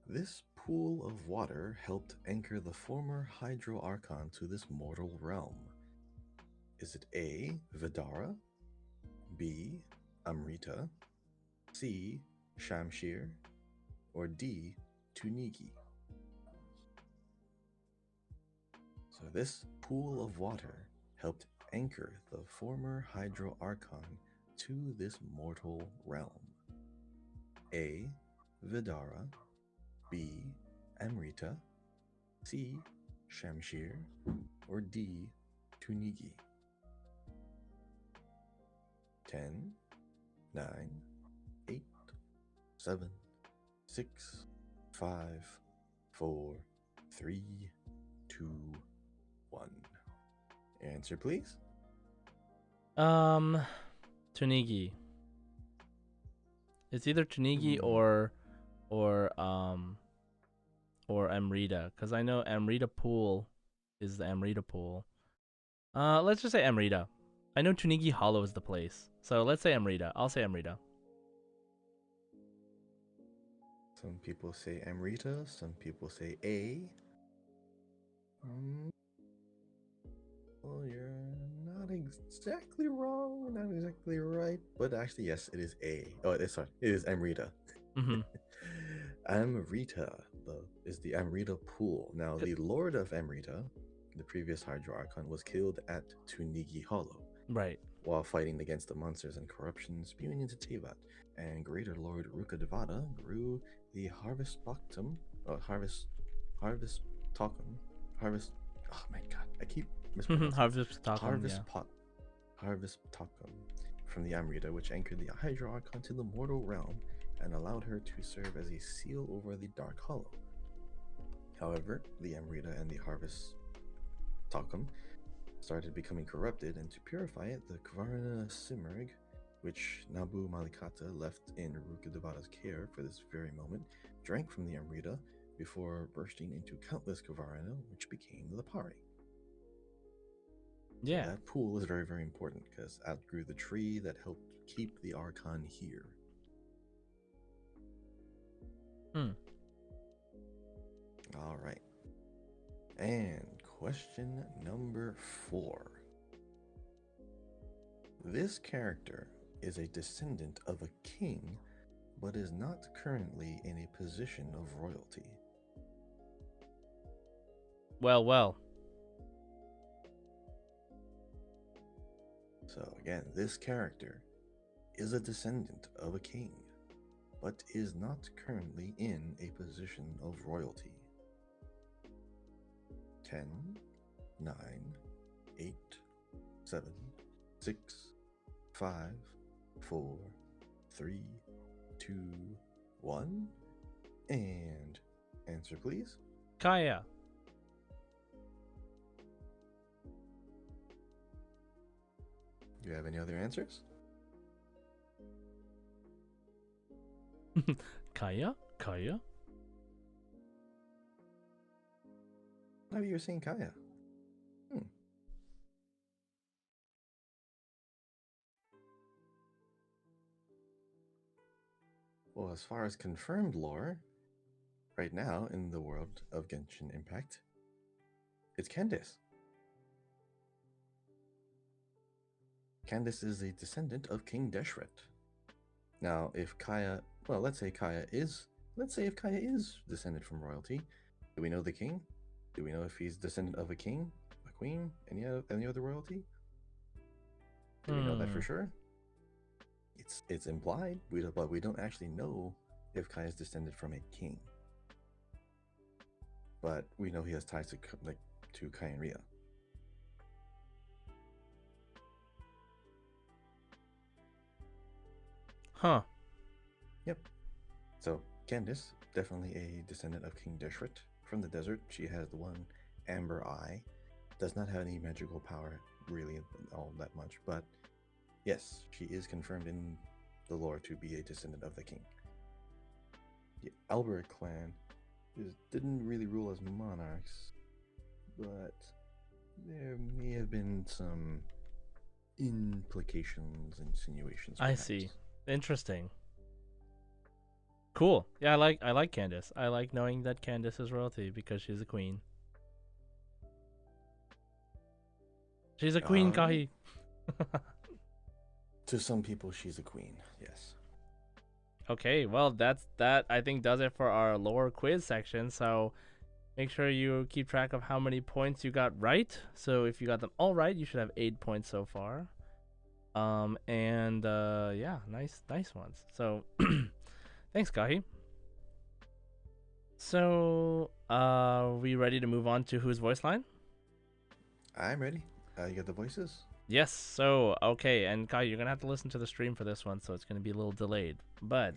This pool of water helped anchor the former Hydro Archon to this mortal realm. Is it A, Vidara, B, Amrita, C, Shamshir, or D, Tunigi? So this pool of water helped anchor the former Hydro Archon to this mortal realm. A, Vidara, B, Amrita, C, Shamshir, or D, Tunigi? 10, 9, 8, 7, 6, 5, 4, 3, 2, 1. Answer, please. Tunigi. It's either Tunigi or Amrita, because I know Amrita Pool is the Amrita Pool. Let's just say Amrita. I know Tunigi Hollow is the place, so let's say Amrita. I'll say Amrita. Some people say Amrita, some people say A. Well, you're not exactly wrong, not exactly right, but actually, yes, it is A. Oh, it is Amrita. Amrita is the Amrita Pool. Now, the Lord of Amrita, the previous Hydro Archon, was killed at Tunigi Hollow. Right. While fighting against the monsters and corruption spewing into Tevat, and Greater Lord Rukadevada grew the Harvest Tokum. Oh my god, I keep mispronouncing. Harvest Tokum from the Amrita, which anchored the Hydro Archon to the mortal realm and allowed her to serve as a seal over the Dark Hollow. However, the Amrita and the Harvest Talcum started becoming corrupted, and to purify it, the Kvarna Simmerg, which Nabu Malikata left in Rukkhadevata's care for this very moment, drank from the Amrita before bursting into countless Kvarna, which became the Pari. Yeah. So that pool is very, very important because outgrew the tree that helped keep the Archon here. All right. And question number 4. This character is a descendant of a king, but is not currently in a position of royalty. Well. So again, this character is a descendant of a king, but is not currently in a position of royalty. 10, 9, 8, 7, 6, 5, 4, 3, 2, 1. And answer, please. Kaya. Do you have any other answers? Kaya? No, you're saying Kaya. Well, as far as confirmed lore, right now in the world of Genshin Impact, it's Candace. Candace is a descendant of King Deshret. Now, if Kaya, well, let's say if Kaya is descended from royalty, do we know the king? Do we know if he's descendant of a king, a queen, any other royalty? Do we know that for sure? It's implied, but we don't actually know if Kaya is descended from a king. But we know he has ties to Kai and Rhea. Huh. Yep. So Candace, definitely a descendant of King Deshret from the desert. She has the one amber eye. Does not have any magical power really all that much, but yes, she is confirmed in the lore to be a descendant of the king. The Albert clan didn't really rule as monarchs, but there may have been some implications, insinuations. Perhaps. I see. Interesting. Cool. Yeah, I like Candace. I like knowing that Candace is royalty because she's a queen. She's a queen, Kahi. To some people, she's a queen. Yes. Okay, well, that I think does it for our lore quiz section. So make sure you keep track of how many points you got right. So if you got them all right, you should have 8 points so far. Yeah, nice ones. So thanks, Kahi. So we ready to move on to whose voice line? I'm ready. You got the voices? Yes. So okay, and Kahi, you're gonna have to listen to the stream for this one, so it's gonna be a little delayed. But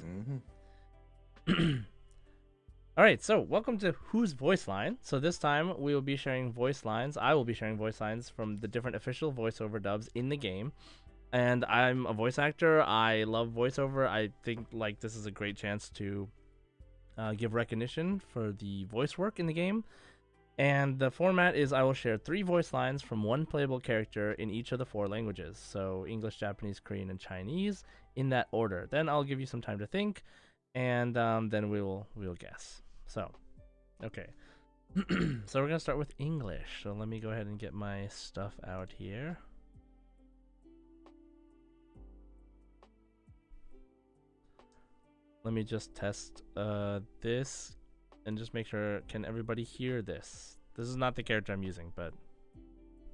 all right. So welcome to whose voice line. So this time we will be sharing voice lines. I will be sharing voice lines from the different official voiceover dubs in the game. And I'm a voice actor. I love voiceover. I think this is a great chance to give recognition for the voice work in the game. And the format is I will share 3 voice lines from one playable character in each of the 4 languages. So English, Japanese, Korean, and Chinese in that order. Then I'll give you some time to think, and then we'll guess. So, okay. So we're gonna start with English. So let me go ahead and get my stuff out here. Let me just test this and just make sure, can everybody hear this? This is not the character I'm using, but...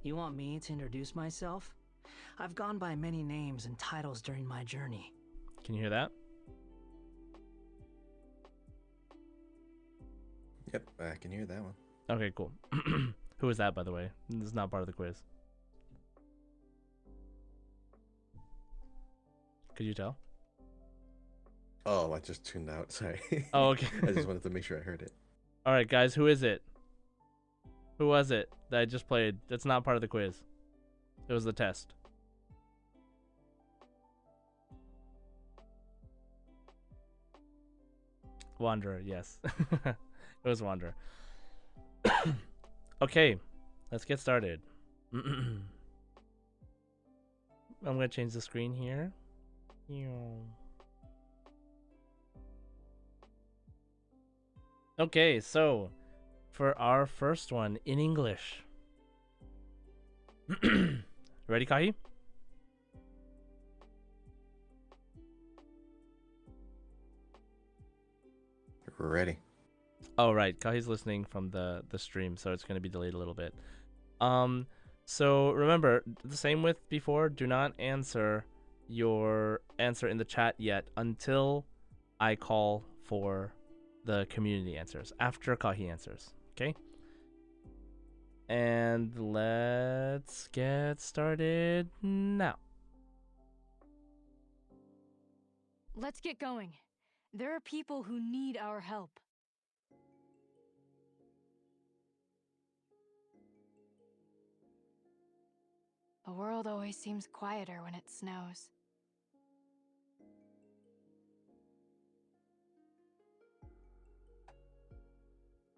You want me to introduce myself? I've gone by many names and titles during my journey. Can you hear that? Yep, I can hear that one. Okay, cool. Who is that, by the way? This is not part of the quiz. Could you tell? Oh, I just tuned out. Sorry. Oh, okay. I just wanted to make sure I heard it. All right, guys, who is it? Who was it that I just played? That's not part of the quiz. It was the test. Wanderer, yes. It was Wanderer. Okay, let's get started. I'm going to change the screen here. Okay, so for our first one in English. Ready, Kahi? Ready. Oh, right. Kahi's listening from the stream, so it's going to be delayed a little bit. So remember, the same with before, do not answer your answer in the chat yet until I call for the community answers, after Kahi answers, okay? And let's get started now. Let's get going. There are people who need our help. The world always seems quieter when it snows.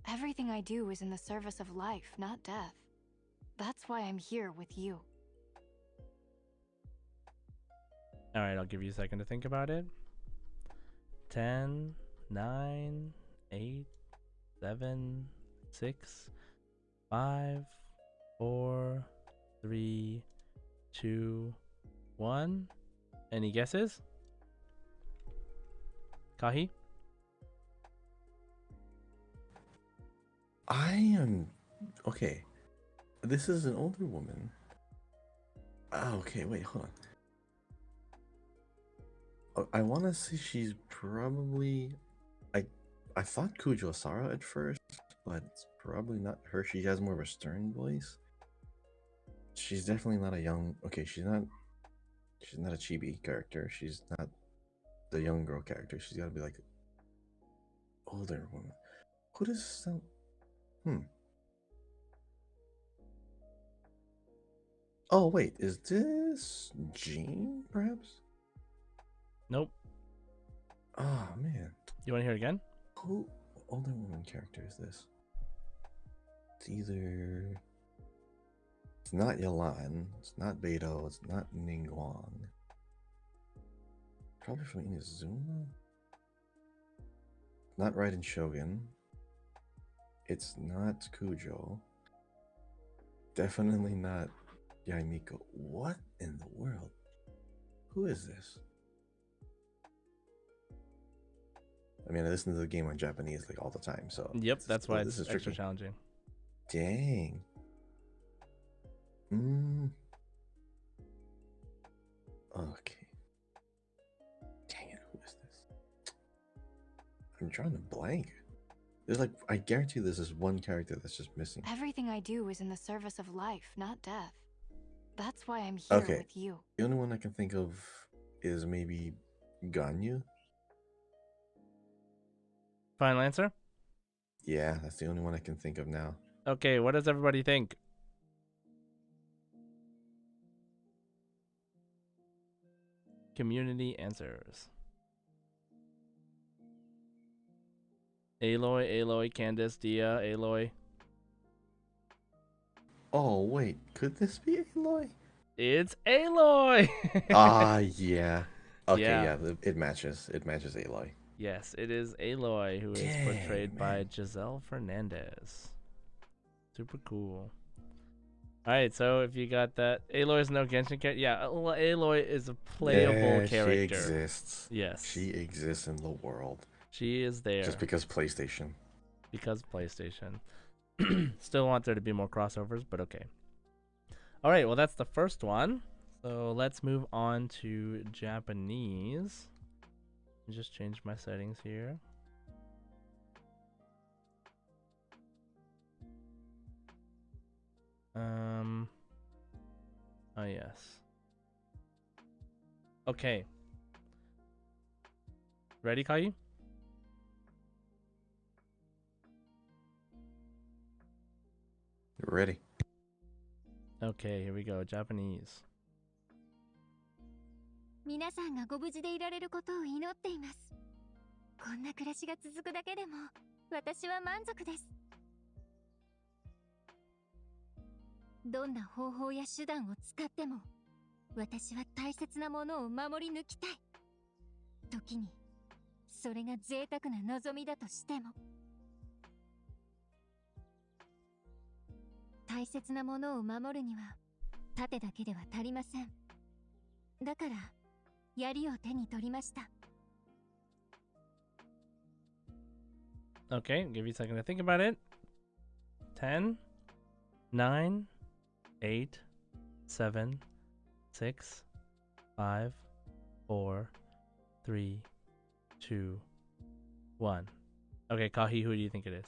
Everything I do is in the service of life, not death. That's why I'm here with you. All right, I'll give you a second to think about it. 10, 9, 8, 7, 6, 5, 4, 3, 2, 1. Any guesses? Kahi? I am okay. This is an older woman. Okay, wait, hold on. I want to say she's probably. I thought Kujo Sara at first, but it's probably not her. She has more of a stern voice. She's definitely not a young. Okay, she's not. She's not a chibi character. She's not the young girl character. She's got to be like older woman. Who does this sound? Oh wait, is this Jean? Perhaps. Nope. Oh man. You want to hear it again? Who older woman character is this? It's either. It's not Yalan. It's not Beto. It's not Ningguang. Probably from Inazuma. Not Raiden Shogun. It's not Kujo. Definitely not Yaimiko. What in the world? Who is this? I mean, I listen to the game on Japanese like all the time, so Yep, that's why this it's is extra tricky. challenging. Dang. Okay. Dang it, who is this? I'm drawing a blank. There's like, I guarantee there's this one character that's just missing. Everything I do is in the service of life, not death. That's why I'm here with you. The only one I can think of is maybe Ganyu. Final answer? Yeah, that's the only one I can think of now. Okay, what does everybody think? Community answers. Aloy, Candace, Dia, Aloy. Oh, wait, could this be Aloy? It's Aloy! Yeah. Okay, Yeah. It matches. It matches Aloy. Yes, it is Aloy, who is portrayed by Giselle Fernandez. Super cool. Alright, so if you got that, Aloy is no Genshin character. Yeah, Aloy is a playable character. She exists. Yes. She exists in the world. She is there. Just because PlayStation. Because PlayStation. Still want there to be more crossovers, but okay. Alright, well that's the first one. So let's move on to Japanese. Just change my settings here. Oh yes. Okay. Ready, Kai? Ready. Okay, here we go. Japanese. 皆さんがご無事でいられることを祈っています。こんな暮らしが続くだけでも私は満足です。どんな方法や手段を使っても私は大切なものを守り抜きたい。時にそれが贅沢な望みだとしても、大切なものを守るには盾だけでは足りません。だから槍を手に取りました。 Okay, give you a second to think about it. 10, 9, 8, 7, 6, 5, 4, 3, 2, 1. Okay, Kahi, who do you think it is?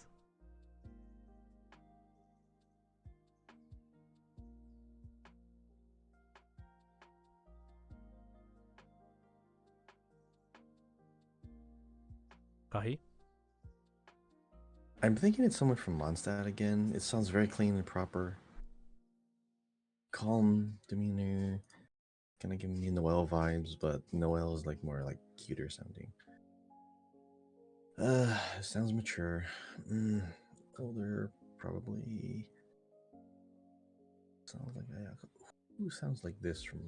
Kahi? I'm thinking it's someone from Mondstadt again. It sounds very clean and proper. Calm demeanor. Kind of giving me Noelle vibes, but Noelle is like more like cuter sounding. Sounds mature. Older, probably. Sounds like Ayaka. Who sounds like this from?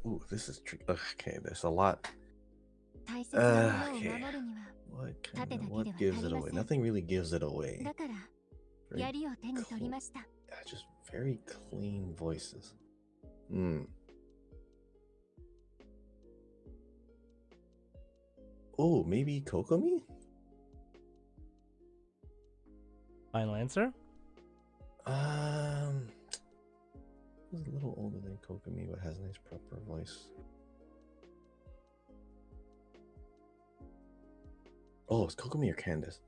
Ooh, this is tricky. Okay, there's a lot. Okay. What gives it away? Nothing really gives it away. Very just very clean voices. Oh, maybe Kokomi? Final answer? He's a little older than Kokomi, but has a nice proper voice. Oh, it's Kokomi or Candace?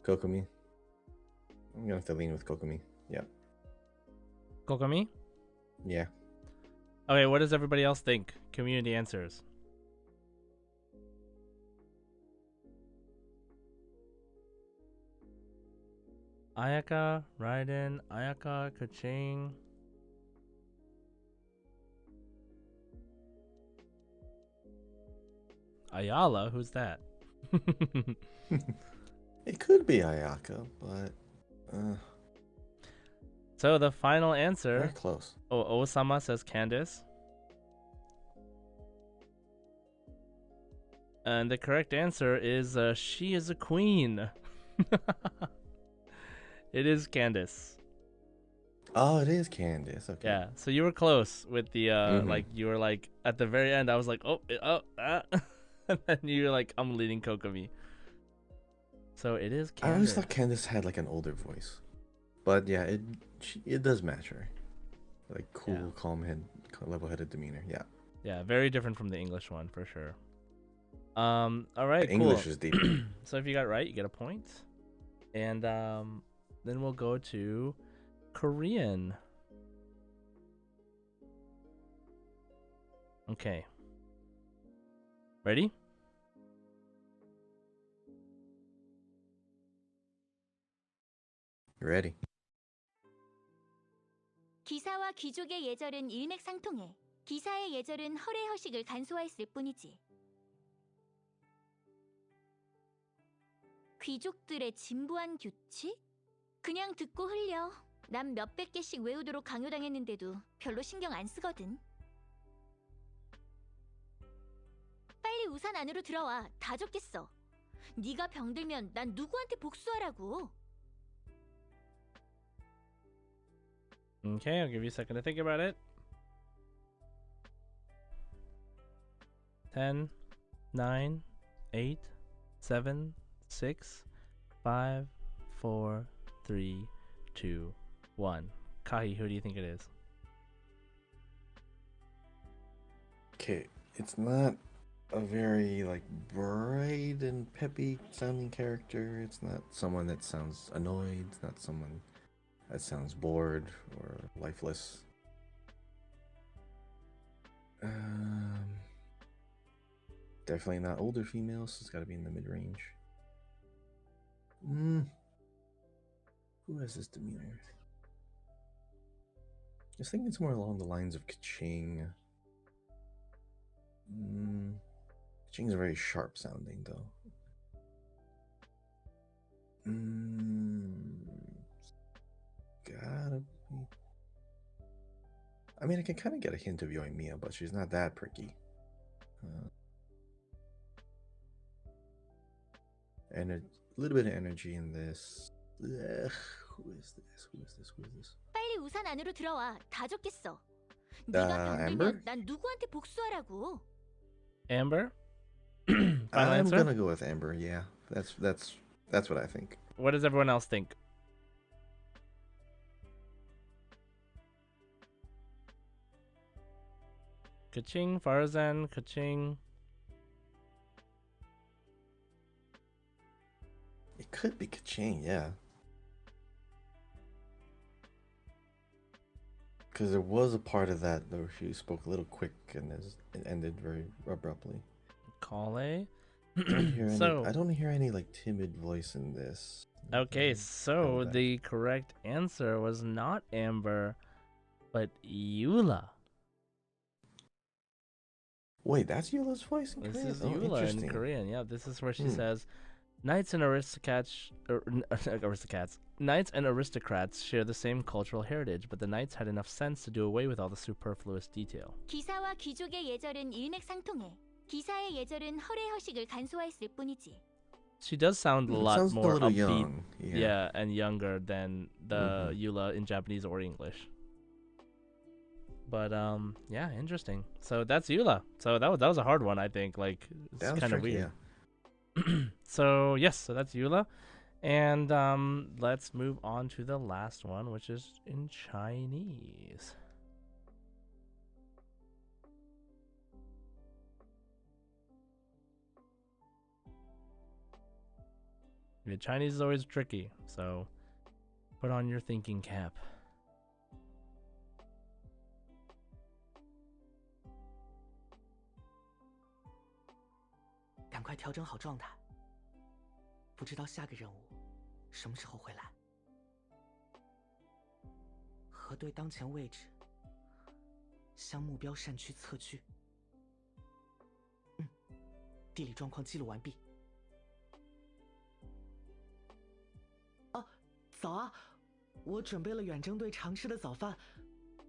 Kokomi. I'm gonna have to lean with Kokomi. Yeah. Kokomi? Yeah. Okay, what does everybody else think? Community answers. Ayaka, Raiden, Ayaka, Kaching. Ayala? Who's that? It could be Ayaka, but So the final answer. very close. Oh, Osama says Candace. And the correct answer is she is a queen. It is Candace. Oh, it is Candace. Okay. Yeah, so you were close with the like you were like at the very end. I was like, and then you were like, I'm leading Kokomi. So it is Candace. I always thought Candace had like an older voice, but yeah, it does match her. Like cool, Yeah. calm head, level-headed demeanor. Yeah. Yeah, very different from the English one for sure. All right, The English cool. is deeper. So if you got it right, you get a point, and then we'll go to Korean. Okay. Ready? Ready. 기사와 귀족의 예절은 일맥상통해 기사의 예절은 허례허식을 간소화했을 뿐이지. 귀족들의 진부한 규칙? 그냥 듣고 흘려. 난 몇백 개씩 외우도록 강요당했는데도 별로 신경 안 쓰거든. 빨리 우산 안으로 들어와. 다 적겠어. 네가 병들면 난 누구한테 복수하라고. Okay, I'll give you a second to think about it. 10, 9, 8, 7, 6, 5, 4, 3, 2, 1. Kahi, who do you think it is? Okay, it's not a very like bright and peppy sounding character. It's not someone that sounds annoyed. It's not someone That sounds bored or lifeless. Definitely not older females. So it's got to be in the mid range. Who has this demeanor? I was thinking it's more along the lines of Kaching. Kaching's very sharp sounding, though. Gotta be. I mean, I can kind of get a hint of Yoimiya, but she's not that pricky. And a little bit of energy in this. Who is this? Who is this? Who is this? 빨리 우산 안으로 들어와. 다 줬겠어. 네가 Amber? 병들면 난 누구한테 복수하라고. Amber? Final I'm answer? gonna go with Amber. Yeah, that's what I think. What does everyone else think? Kaching, Farzan, Kaching. It could be Kaching, yeah. Because there was a part of that where she spoke a little quick and it ended very abruptly. Kale. I don't hear any like timid voice in this. Okay, so the correct answer was not Amber, but Eula. Wait, that's Eula's voice in This Korean? is Eula in Korean. Yeah, this is where she says, Knights and aristocrats, Knights and aristocrats share the same cultural heritage, but the knights had enough sense to do away with all the superfluous detail. 기사와 귀족의 예절은 일맥상통해. 기사의 예절은 허례허식을 간소화했을 뿐이지. She does sound a lot sounds more a little upbeat, young. yeah, and younger than the Eula in Japanese or English. But yeah, interesting. So that's Eula. So that was a hard one, I think. Like, it's kind of weird. Yeah. So yes, so that's Eula, and let's move on to the last one, which is in Chinese. Yeah, Chinese is always tricky, so put on your thinking cap. 赶快调整好状态。不知道下个任务什么时候会来。核对当前位置，向目标扇区侧距。地理状况记录完毕。哦，早啊！我准备了远征队常吃的早饭，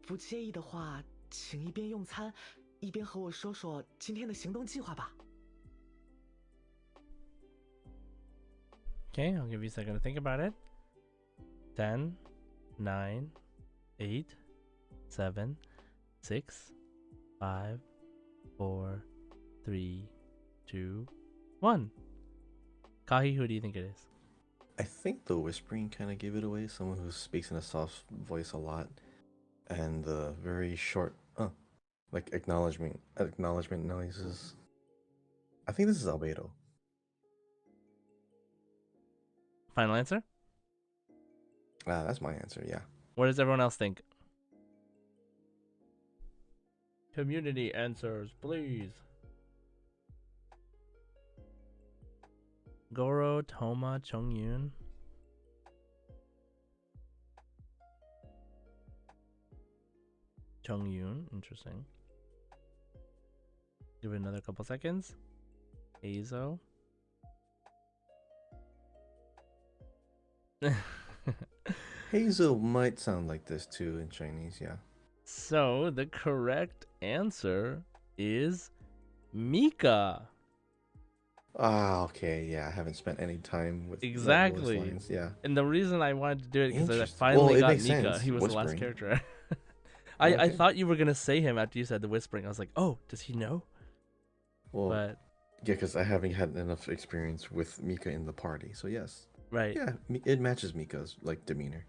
不介意的话，请一边用餐，一边和我说说今天的行动计划吧。 Okay, I'll give you a second to think about it. 10, 9, 8, 7, 6, 5, 4, 3, 2, 1. Kahi, who do you think it is? I think the whispering kind of gave it away. Someone who speaks in a soft voice a lot, and the very short, like acknowledgement noises. I think this is Albedo. Final answer? That's my answer. Yeah. What does everyone else think? Community answers, please. Goro, Toma, Chongyun. Chongyun, interesting. Give it another couple seconds. Azo. Hazel might sound like this too in Chinese, yeah. So the correct answer is Mika. Ah, okay, yeah. I haven't spent any time with Exactly. voice lines, yeah. And the reason I wanted to do it because I Interesting. finally Well, it got makes Mika. sense. He was the last Whispering. character. I Okay. thought you were gonna say him after you said the whispering. I was like, oh, does he know? Well, But yeah, because I haven't had enough experience with Mika in the party, so yes. right, Yeah, it matches Mika's like demeanor.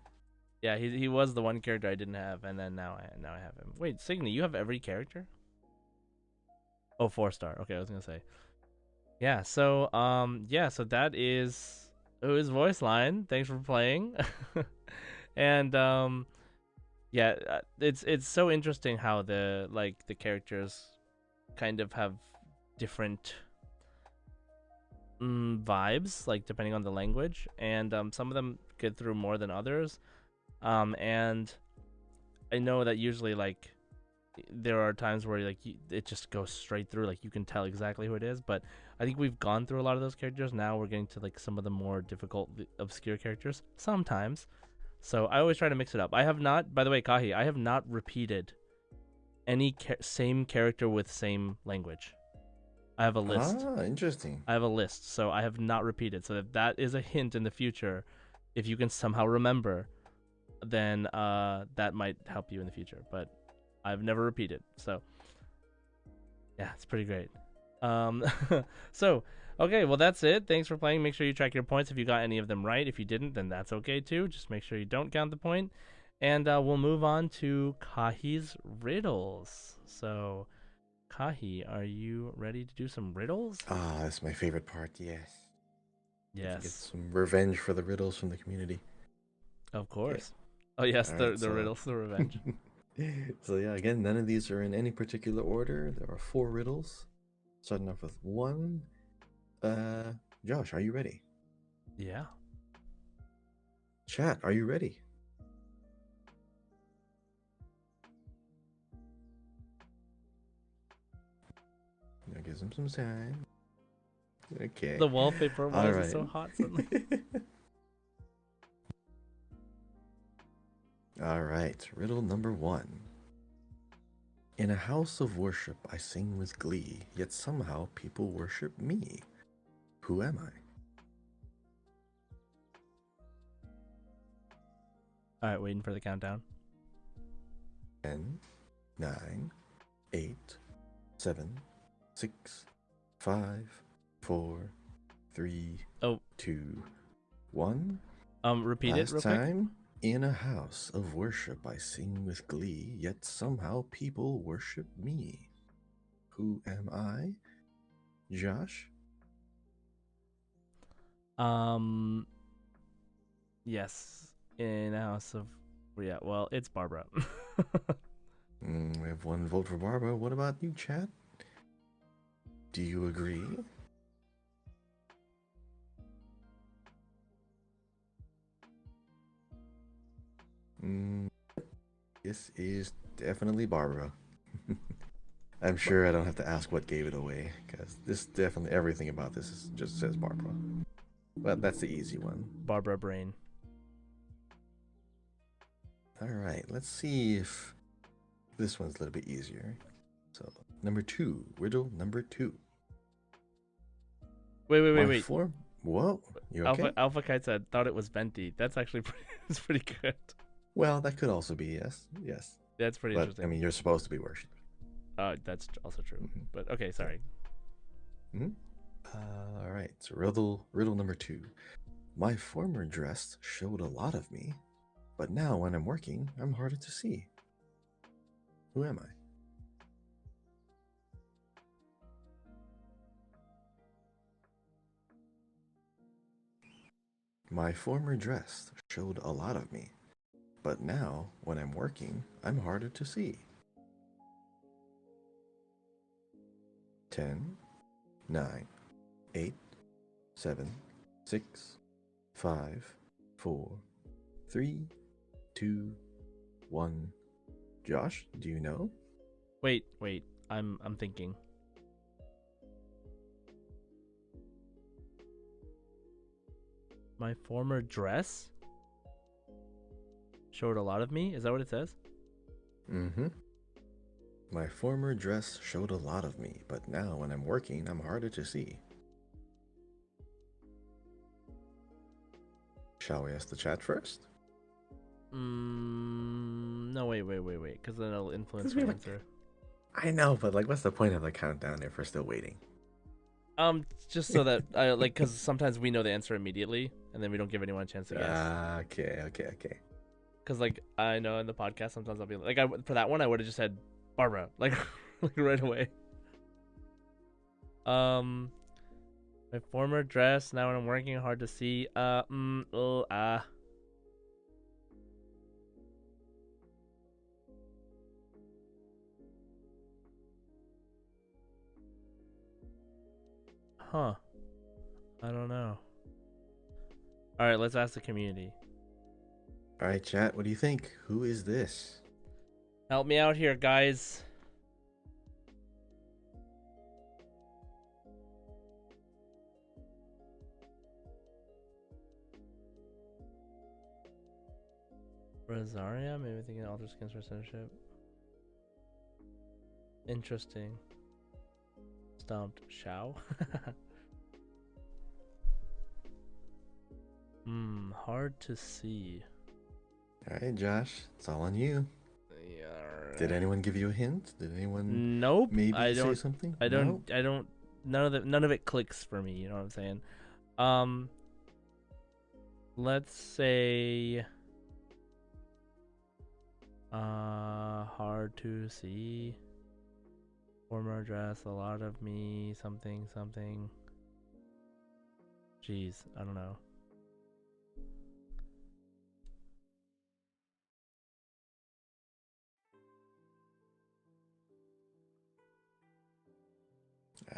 yeah, he was the one character I didn't have, and then now I have him. Wait, Signy, you have every character? Oh, 4-star. Okay, I was gonna say. Yeah, so so that is his voice line. Thanks for playing. And yeah, it's so interesting how the characters kind of have different vibes, like depending on the language, and some of them get through more than others. And I know that usually like there are times where like it just goes straight through, like you can tell exactly who it is. But I think we've gone through a lot of those characters. Now we're getting to like some of the more difficult, obscure characters sometimes. So I always try to mix it up. I have not, by the way, Kahi, I have not repeated any same character with same language. I have a list. Ah, interesting. I have a list, so I have not repeated. So that is a hint in the future. If you can somehow remember, then that might help you in the future. But I've never repeated, so yeah, it's pretty great. So okay, well that's it. Thanks for playing. Make sure you track your points if you got any of them right. If you didn't, then that's okay too. Just make sure you don't count the point. And we'll move on to Kahi's riddles. So, Kahi, are you ready to do some riddles? Ah, that's my favorite part. Yes. Yes. Get some revenge for the riddles from the community. Of course. Okay. Oh yes, the riddles, the revenge. So yeah, again, none of these are in any particular order. There are 4 riddles. Starting off with 1. Josh, are you ready? Yeah. Chat, are you ready? I'll give them some time. Okay. The wallpaper, why is it so hot suddenly? All right, riddle number 1. In a house of worship, I sing with glee, yet somehow people worship me. Who am I? All right, waiting for the countdown. 10, 9, 8, 7, 6, 5, 4, 3, 2, 1. Repeat it real quick. Last time. In a house of worship, I sing with glee, yet somehow people worship me. Who am I? Josh? Yes, in a house of, yeah, well, it's Barbara. We have 1 vote for Barbara. What about you, chat? Do you agree? This is definitely Barbara. I'm sure I don't have to ask what gave it away, because this definitely, everything about this just says Barbara. But that's the easy one. Barbara Brain. Alright, let's see if this one's a little bit easier. So, number 2, riddle number 2. Wait. Whoa, you okay? Alpha Kite said, thought it was Venti. That's actually it's pretty good. Well, that could also be, yes. That's pretty interesting. I mean, you're supposed to be worshipped. That's also true. But okay, sorry. All right, so riddle number 2. My former dress showed a lot of me, but now when I'm working, I'm harder to see. Who am I? My former dress showed a lot of me, but now when I'm working, I'm harder to see. 10, 9, 8, 7, 6, 5, 4, 3, 2, 1. Josh, do you know? Wait. I'm thinking. My former dress showed a lot of me? Is that what it says? Mm-hmm. My former dress showed a lot of me, but now when I'm working, I'm harder to see. Shall we ask the chat first? No, wait, because then it'll influence my answer. I know, but like, what's the point of the countdown if we're still waiting? Just so that I like, because sometimes we know the answer immediately, and then we don't give anyone a chance to guess. Okay. Because like I know in the podcast sometimes I'll be like, for that one I would have just said Barbara, like right away. My former dress. Now when I'm working hard to see. Huh. I don't know. All right, let's ask the community. All right, chat. What do you think? Who is this? Help me out here, guys. Rosaria? Maybe thinking alter skins for censorship. Interesting. Stumped. Shao? Hard to see. All right, Josh. It's all on you. Yeah. Did anyone give you a hint? Did anyone Nope. maybe I say don't. something? I don't. No? I don't. None of it clicks for me. You know what I'm saying? Let's say. Hard to see. Former address. A lot of me. Something. Jeez, I don't know.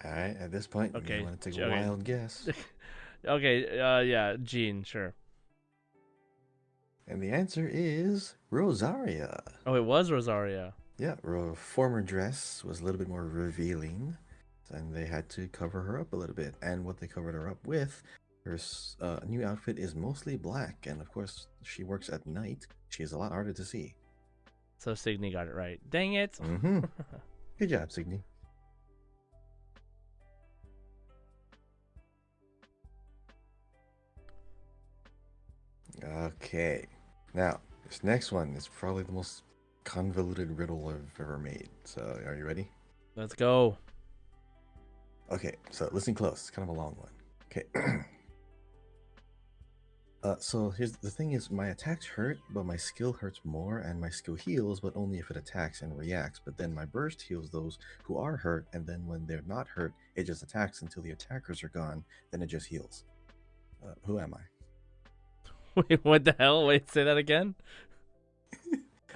All right. At this point, Okay, you want to take a okay. wild guess? Okay. Yeah. Jean. Sure. And the answer is Rosaria. Oh, it was Rosaria. Yeah, her former dress was a little bit more revealing, and they had to cover her up a little bit. And what they covered her up with, her new outfit is mostly black, and of course, she works at night. She is a lot harder to see. So Signy got it right. Dang it. Mm-hmm. Good job, Signy. Okay, now this next one is probably the most convoluted riddle I've ever made. So, are you ready? Let's go. Okay, so listen close. It's kind of a long one. Okay. So here's the thing is my attacks hurt, but my skill hurts more, and my skill heals, but only if it attacks and reacts. But then my burst heals those who are hurt, and then when they're not hurt, it just attacks until the attackers are gone. Then it just heals. Who am I? Wait, what the hell? Wait, say that again?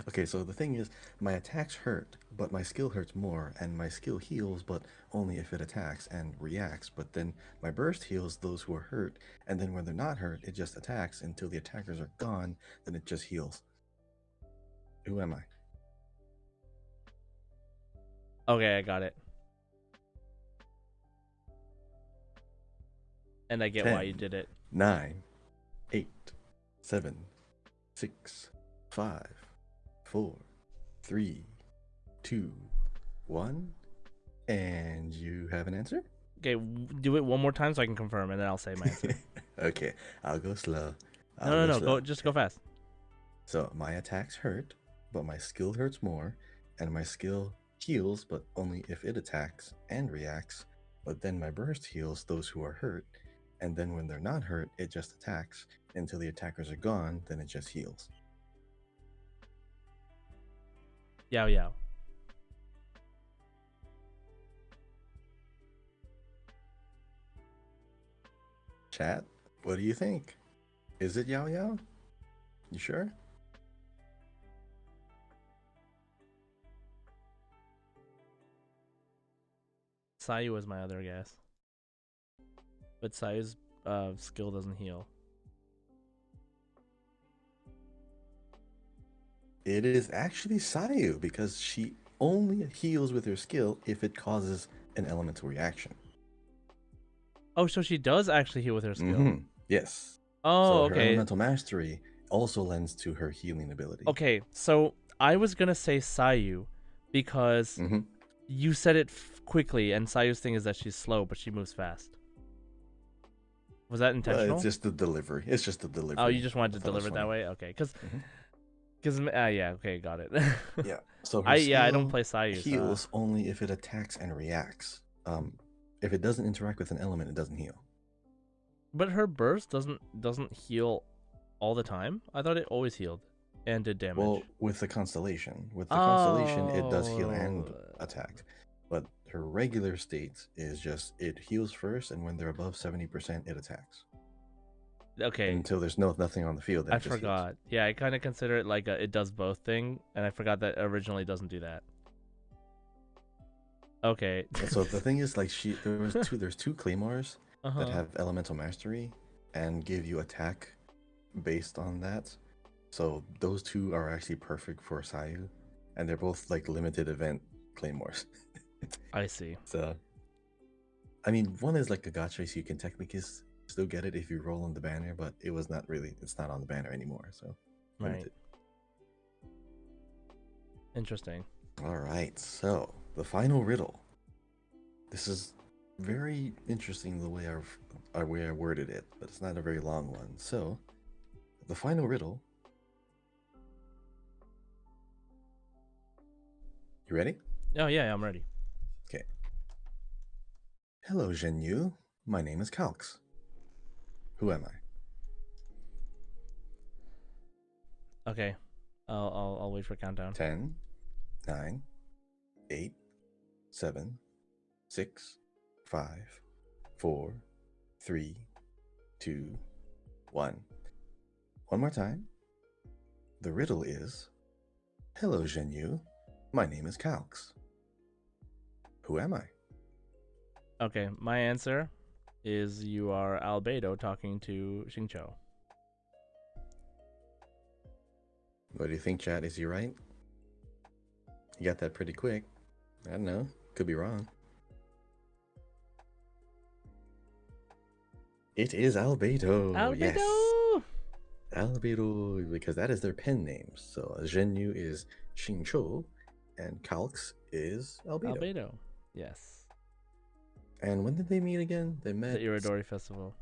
Okay, so the thing is, my attacks hurt, but my skill hurts more, and my skill heals, but only if it attacks and reacts. But then my burst heals those who are hurt, and then when they're not hurt, it just attacks until the attackers are gone, then it just heals. Who am I? Okay, I got it. And I get why you did it. 9, 8, 7, 6, 5, 4, 3, 2, 1. And you have an answer? Okay, do it one more time so I can confirm, and then I'll say my answer. Okay, I'll go slow. No, just go fast. So my attacks hurt, but my skill hurts more, and my skill heals, but only if it attacks and reacts. But then my burst heals those who are hurt, and then when they're not hurt, it just attacks until the attackers are gone, then it just heals. Yao Yao. Chat, what do you think? Is it Yao Yao? You sure? Sayu was my other guess. But Sayu's skill doesn't heal. It is actually Sayu, because she only heals with her skill if it causes an elemental reaction. Oh, so she does actually heal with her skill. Yes. Oh, So her okay. elemental mastery also lends to her healing ability. Okay, so I was gonna say Sayu because you said it quickly, and Sayu's thing is that she's slow, but she moves fast. Was that intentional? It's just the delivery. It's just the delivery. Oh, you just wanted to I thought it was deliver it that funny. way? Okay, because yeah, okay, got it. Yeah. So her I skill don't play Sayu. heals only if it attacks and reacts. If it doesn't interact with an element, it doesn't heal. But her burst doesn't heal all the time. I thought it always healed and did damage. Well, with the constellation, it does heal and attack. But her regular state is just it heals first, and when they're above 70%, it attacks. Okay. Until there's nothing on the field. Then I it just forgot. heals. Yeah, I kind of consider it like it does both thing, and I forgot that originally doesn't do that. Okay. So the thing is, like, there's two claymores that Uh-huh. have elemental mastery and give you attack based on that. So those two are actually perfect for Sayu, and they're both like limited event claymores. I see. So, I mean, one is like a gacha, so you can technically still get it if you roll on the banner, but it's not on the banner anymore. So Right. limited. Interesting. All right, so the final riddle. This is very interesting the way I worded it, but it's not a very long one. So, the final riddle. You ready? Oh yeah, I'm ready. Okay. Hello, Zhenyu. My name is Calx. Who am I? Okay. I'll wait for countdown. 10, 9, 8, 7, 6, 5, 4, 3, 2, 1. One more time. The riddle is, hello, Zhenyu. My name is Calx. Who am I? Okay, my answer is you are Albedo talking to Xingqiu. What do you think, chat? Is he right? You got that pretty quick. I don't know. Could be wrong. It is Albedo. Albedo! Yes. Albedo, because that is their pen names. So Zhenyu is Xingqiu, and Calx is Albedo. Albedo. Yes. And when did they meet again? They met The Iridori Festival.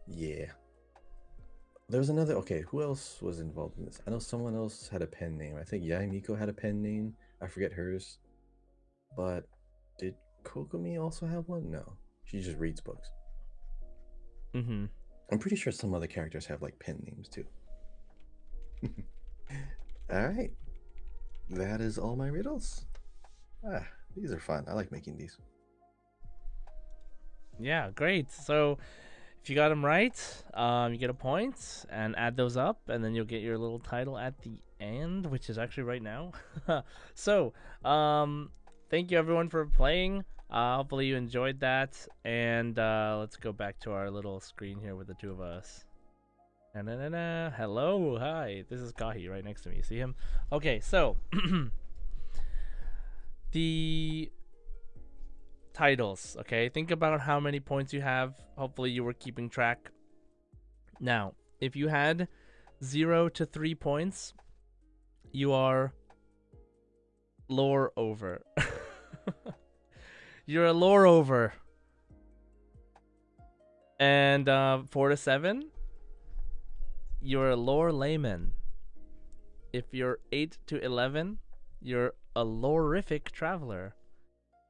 Yeah. There was another. Okay, who else was involved in this? I know someone else had a pen name. I think Yaimiko had a pen name. I forget hers. But did Kokomi also have one? No. She just reads books. Mm-hmm. I'm pretty sure some other characters have like pen names too. All right. That is all my riddles. These are fun. I like making these. Yeah, great. So if you got them right, you get a point, and add those up, and then you'll get your little title at the end, which is actually right now. So, thank you everyone for playing. Hopefully you enjoyed that, and let's go back to our little screen here with the two of us. Na-na-na-na. Hello, hi. This is Kahi right next to me. See him? Okay, so the titles, okay? Think about how many points you have. Hopefully you were keeping track. Now, if you had 0 to 3 points, you are lore over. You're a lore over. And 4 to 7, you're a lore layman. If you're 8 to 11, you're a Lore-rific Traveler.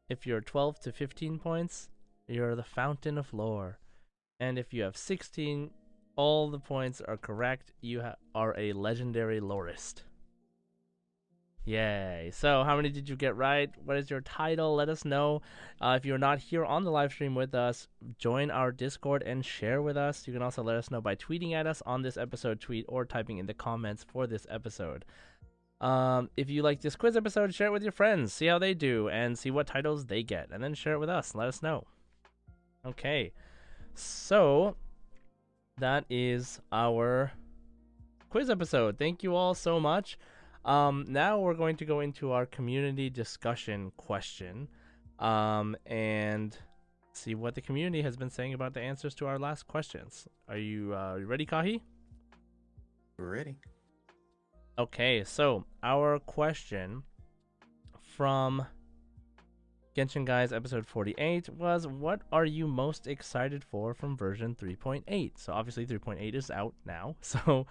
If you're 12 to 15 points, you're the Fountain of Lore. And if you have 16, all the points are correct. You are a legendary Lore-ist. Yay. So how many did you get right? What is your title? Let us know. If you're not here on the live stream with us, join our Discord and share with us. You can also let us know by tweeting at us on this episode tweet or typing in the comments for this episode. If you like this quiz episode, share it with your friends. See how they do and see what titles they get. And then share it with us. Let us know. Okay. So that is our quiz episode. Thank you all so much. Now we're going to go into our community discussion question, and see what the community has been saying about the answers to our last questions. Are you ready, Kahi? We're ready. Okay, so our question from Genshin Guys episode 48 was, what are you most excited for from version 3.8? So obviously 3.8 is out now. So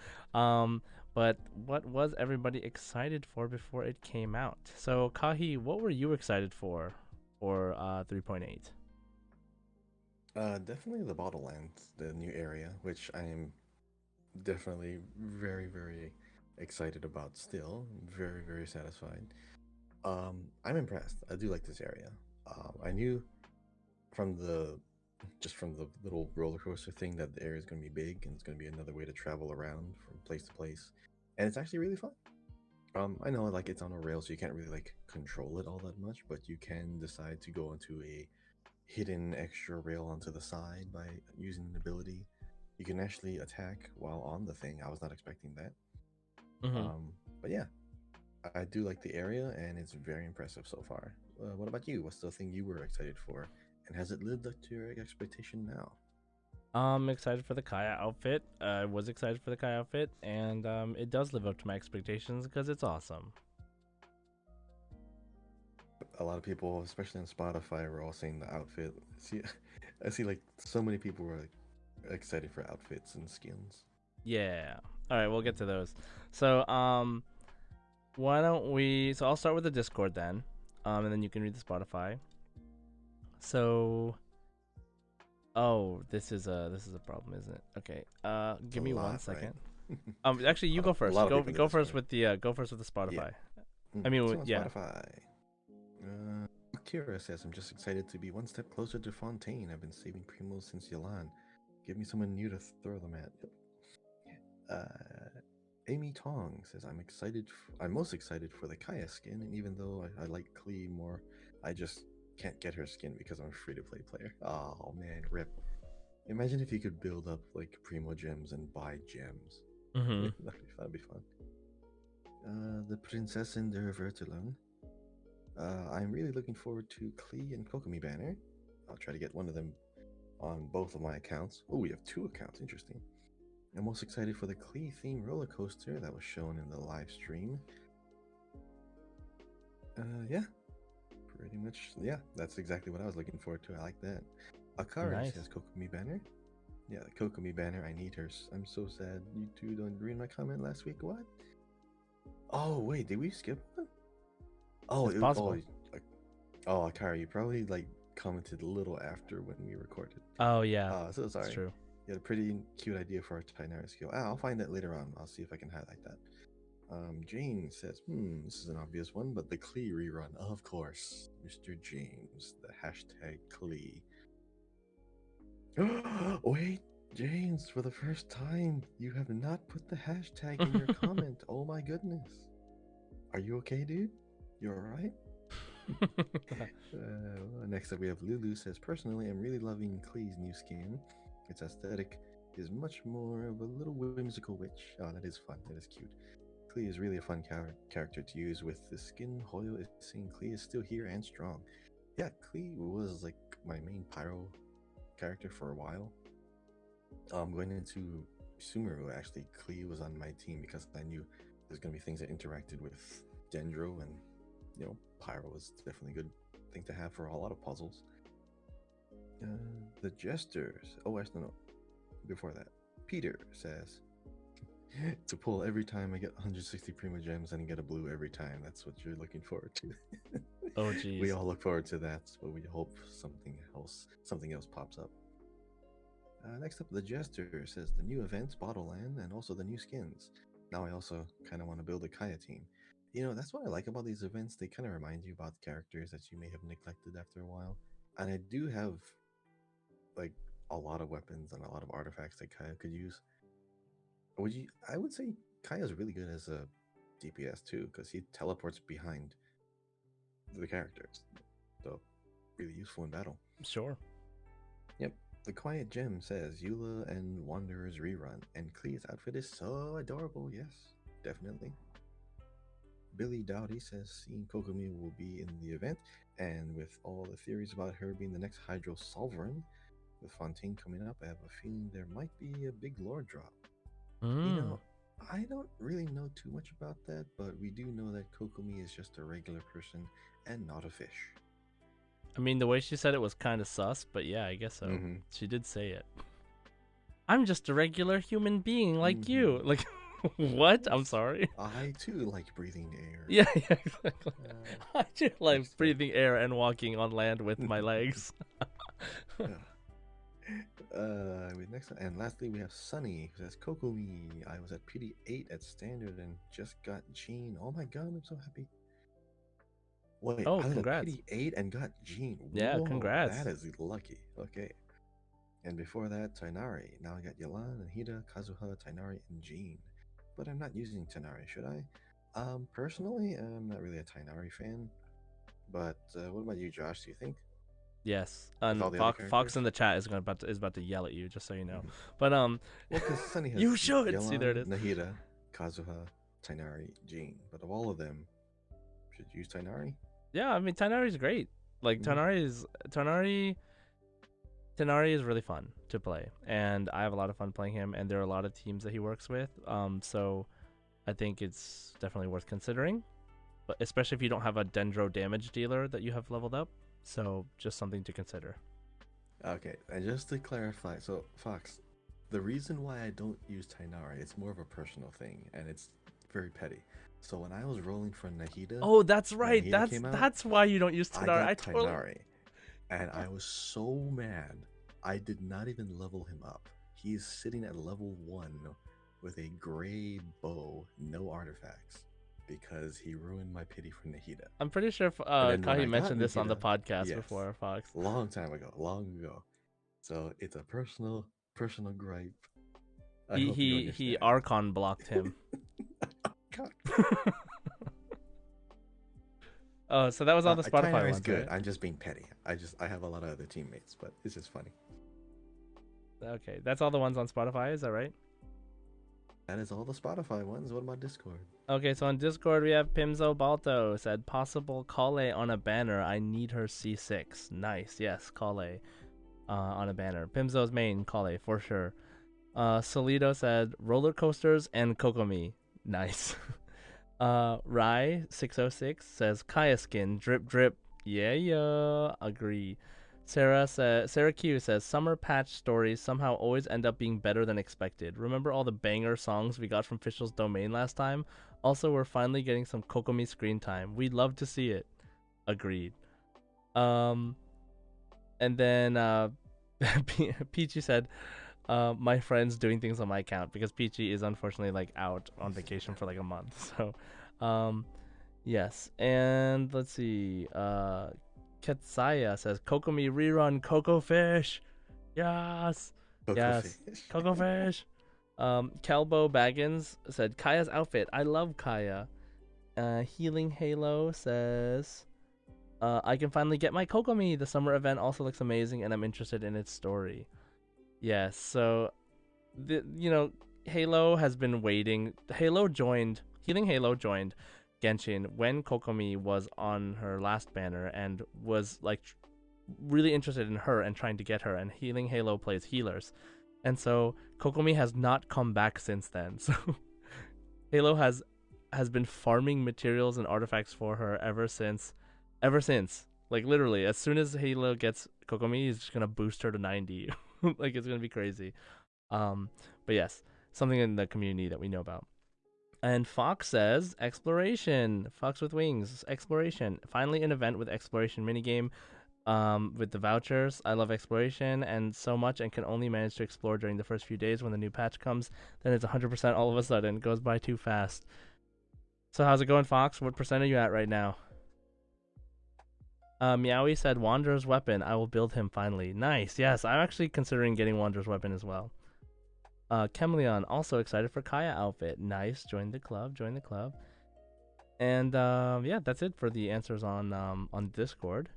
but what was everybody excited for before it came out? So Kahi, what were you excited for 3.8? Definitely the Bottlelands, the new area, which I am definitely very, very excited about still. Very, very satisfied. I'm impressed. I do like this area. I knew from the little roller coaster thing that the area is going to be big and it's going to be another way to travel around from place to place, and it's actually really fun. I know like it's on a rail, so you can't really like control it all that much, but you can decide to go into a hidden extra rail onto the side by using an ability. You can actually attack while on the thing. I was not expecting that. Mm-hmm. But yeah, I do like the area, and it's very impressive so far. What about you? What's the thing you were excited for, and has it lived up to your expectation now? I'm excited for the Kaya outfit. I was excited for the Kaya outfit, and it does live up to my expectations because it's awesome. A lot of people, especially on Spotify, were all saying the outfit. See, I see like so many people were like excited for outfits and skins. Yeah. All right, we'll get to those. So, why don't we? So I'll start with the Discord then, and then you can read the Spotify. So, oh, this is a problem, isn't it? Okay. It's a Give me one lot, right? second. Actually, you go A first. lot of Go people in the go first Discord. with the Spotify. I So mean, on yeah. Spotify, Kira says, "I'm just excited to be one step closer to Fontaine. I've been saving primos since Yalan. Give me someone new to throw them at." Amy Tong says, I'm most excited for the Kaya skin, and even though I like Klee more, I just can't get her skin because I'm a free-to-play player. Oh man, rip. Imagine if you could build up like primo gems and buy gems. Mm-hmm. That'd be fun. The Prinzessin der Vertelung. I'm really looking forward to Klee and Kokomi banner. I'll try to get one of them on both of my accounts. Oh, we have two accounts. Interesting. I'm most excited for the Klee theme roller coaster that was shown in the live stream. Yeah, pretty much. Yeah, that's exactly what I was looking forward to. I like that. Akari Nice. says Kokomi banner. Yeah, the Kokomi banner. I need her. I'm so sad. You two don't read my comment last week. What? Oh wait, did we skip one? Oh, It's possible. Oh, Akari, you probably like commented a little after when we recorded. Oh yeah, So it's sorry. true. You had a pretty cute idea for a Tainara skill. I'll find that later on. I'll see if I can highlight that. Jane says, this is an obvious one, but the Klee rerun. Of course. Mr. James, the hashtag Klee. Wait, James, for the first time, you have not put the hashtag in your comment. Oh my goodness. Are you okay, dude? You alright? Next up, we have Lulu says, personally, I'm really loving Klee's new skin. Its aesthetic is much more of a little whimsical witch. Oh, that is fun. That is cute. Klee is really a fun character to use with the skin. Hoyo is saying Klee is still here and strong. Yeah, Klee was like my main pyro character for a while. Going into Sumeru, actually, Klee was on my team because I knew there's going to be things that interacted with Dendro, and pyro is definitely a good thing to have for a lot of puzzles. The Jesters. Oh, actually, no. Before that, Peter says, to pull every time I get 160 Primo Gems and get a blue every time. That's what you're looking forward to. Oh geez. We all look forward to that, but we hope something else pops up. Next up, the Jester says the new events, Bottleland, and also the new skins. Now I also kind of want to build a Kaya team. That's what I like about these events. They kind of remind you about characters that you may have neglected after a while. And I do have like a lot of weapons and a lot of artifacts that Kaya could use. I would say Kaya's really good as a DPS too, because he teleports behind the characters. So really useful in battle. Sure. Yep. The Quiet Gem says Eula and Wanderer's rerun, and Klee's outfit is so adorable. Yes, definitely. Billy Dowdy says seeing Kokomi will be in the event, and with all the theories about her being the next Hydro Sovereign, with Fontaine coming up, I have a feeling there might be a big lore drop. I don't really know too much about that, but we do know that Kokomi is just a regular person and not a fish. I mean, the way she said it was kind of sus, but yeah, I guess so. Mm-hmm. She did say it. I'm just a regular human being like you. Like, what? I'm sorry. I too like breathing air. Yeah, exactly. I do like breathing air and walking on land with my legs. Next, and lastly, we have Sunny who says, Kokomi, I was at PD8 at Standard and just got Jean. Oh my god, I'm so happy. Wait, oh, I was congrats. at PD8 and got Jean. Yeah, Whoa, congrats. That is lucky. Okay. And before that, Tainari. Now I got Yalan and Hida, Kazuha, Tainari, and Jean. But I'm not using Tainari, should I? Personally, I'm not really a Tainari fan, but what about you, Josh? Do you think Yes, with all and the other Fox characters? in the chat is about to yell at you, just so you know. Mhm. But Well, because Sunny you has should see, there it Yelan, is. Nahida, Kazuha, Tainari, Jean, but of all of them, should you use Tainari? Yeah, I mean Tanari's great. Like Mhm. Tanari is really fun to play, and I have a lot of fun playing him. And there are a lot of teams that he works with. So I think it's definitely worth considering, but especially if you don't have a Dendro damage dealer that you have leveled up. So just something to consider. Okay, and just to clarify, so Fox, the reason why I don't use Tainari, it's more of a personal thing, and it's very petty. So when I was rolling for Nahida, Oh, that's when right. Nahida came out, That's why you don't use I Tanari. got Totally. Tainari, and I was so mad. I did not even level him up. He is sitting at level 1 with a gray bow, no artifacts, because he ruined my pity for Nahida. I'm pretty sure And then when Kahi I got mentioned this on the Nahida, podcast yes, before, Fox. long time ago, long ago. So it's a personal gripe. I hope you understand. He Archon blocked him. God. Oh, so that was all the Spotify Tainari is ones, good. right? I'm just being petty. I have a lot of other teammates, but it's just funny. Okay, that's all the ones on Spotify. Is that right? That is all the Spotify ones. What about Discord? Okay, so on Discord we have Pimzo Balto said possible Kale on a banner. I need her C6. Nice, yes, Kale on a banner. Pimzo's main Kale for sure. Solido said roller coasters and Kokomi. Nice. Rai 606 says Kaya skin drip drip. Yeah, agree. Sarah Q says summer patch stories somehow always end up being better than expected. Remember all the banger songs we got from Fischl's domain last time? Also, we're finally getting some Kokomi screen time. We'd love to see it. Agreed. And then Peachy said, my friend's doing things on my account because Peachy is unfortunately like out on vacation for like a month. So, yes. And let's see. Ketsaya says Kokomi rerun Coco Fish. Yes. Coco Yes. Fish. Coco Fish. Kelbo Baggins said Kaya's outfit. I love Kaya. Healing Halo says I can finally get my Kokomi. The summer event also looks amazing and I'm interested in its story. Yes, so Halo has been waiting. Healing Halo joined Genshin when Kokomi was on her last banner and was like really interested in her and trying to get her, and Healing Halo plays healers. And so Kokomi has not come back since then. So Halo has been farming materials and artifacts for her ever since. Like literally, as soon as Halo gets Kokomi, he's just gonna boost her to 90. Like it's gonna be crazy. But yes, something in the community that we know about. And Fox says exploration. Fox with wings. Exploration. Finally, an event with exploration minigame. With the vouchers. I love exploration and so much, and can only manage to explore during the first few days. When the new patch comes, then it's 100% all of a sudden. It goes by too fast. So how's it going, Fox? What percent are you at right now? Meowie said Wanderer's Weapon. I will build him finally. Nice. Yes, I'm actually considering getting Wanderer's Weapon as well. Chemeleon also excited for Kaya outfit. Nice. Join the club. And yeah, that's it for the answers on Discord.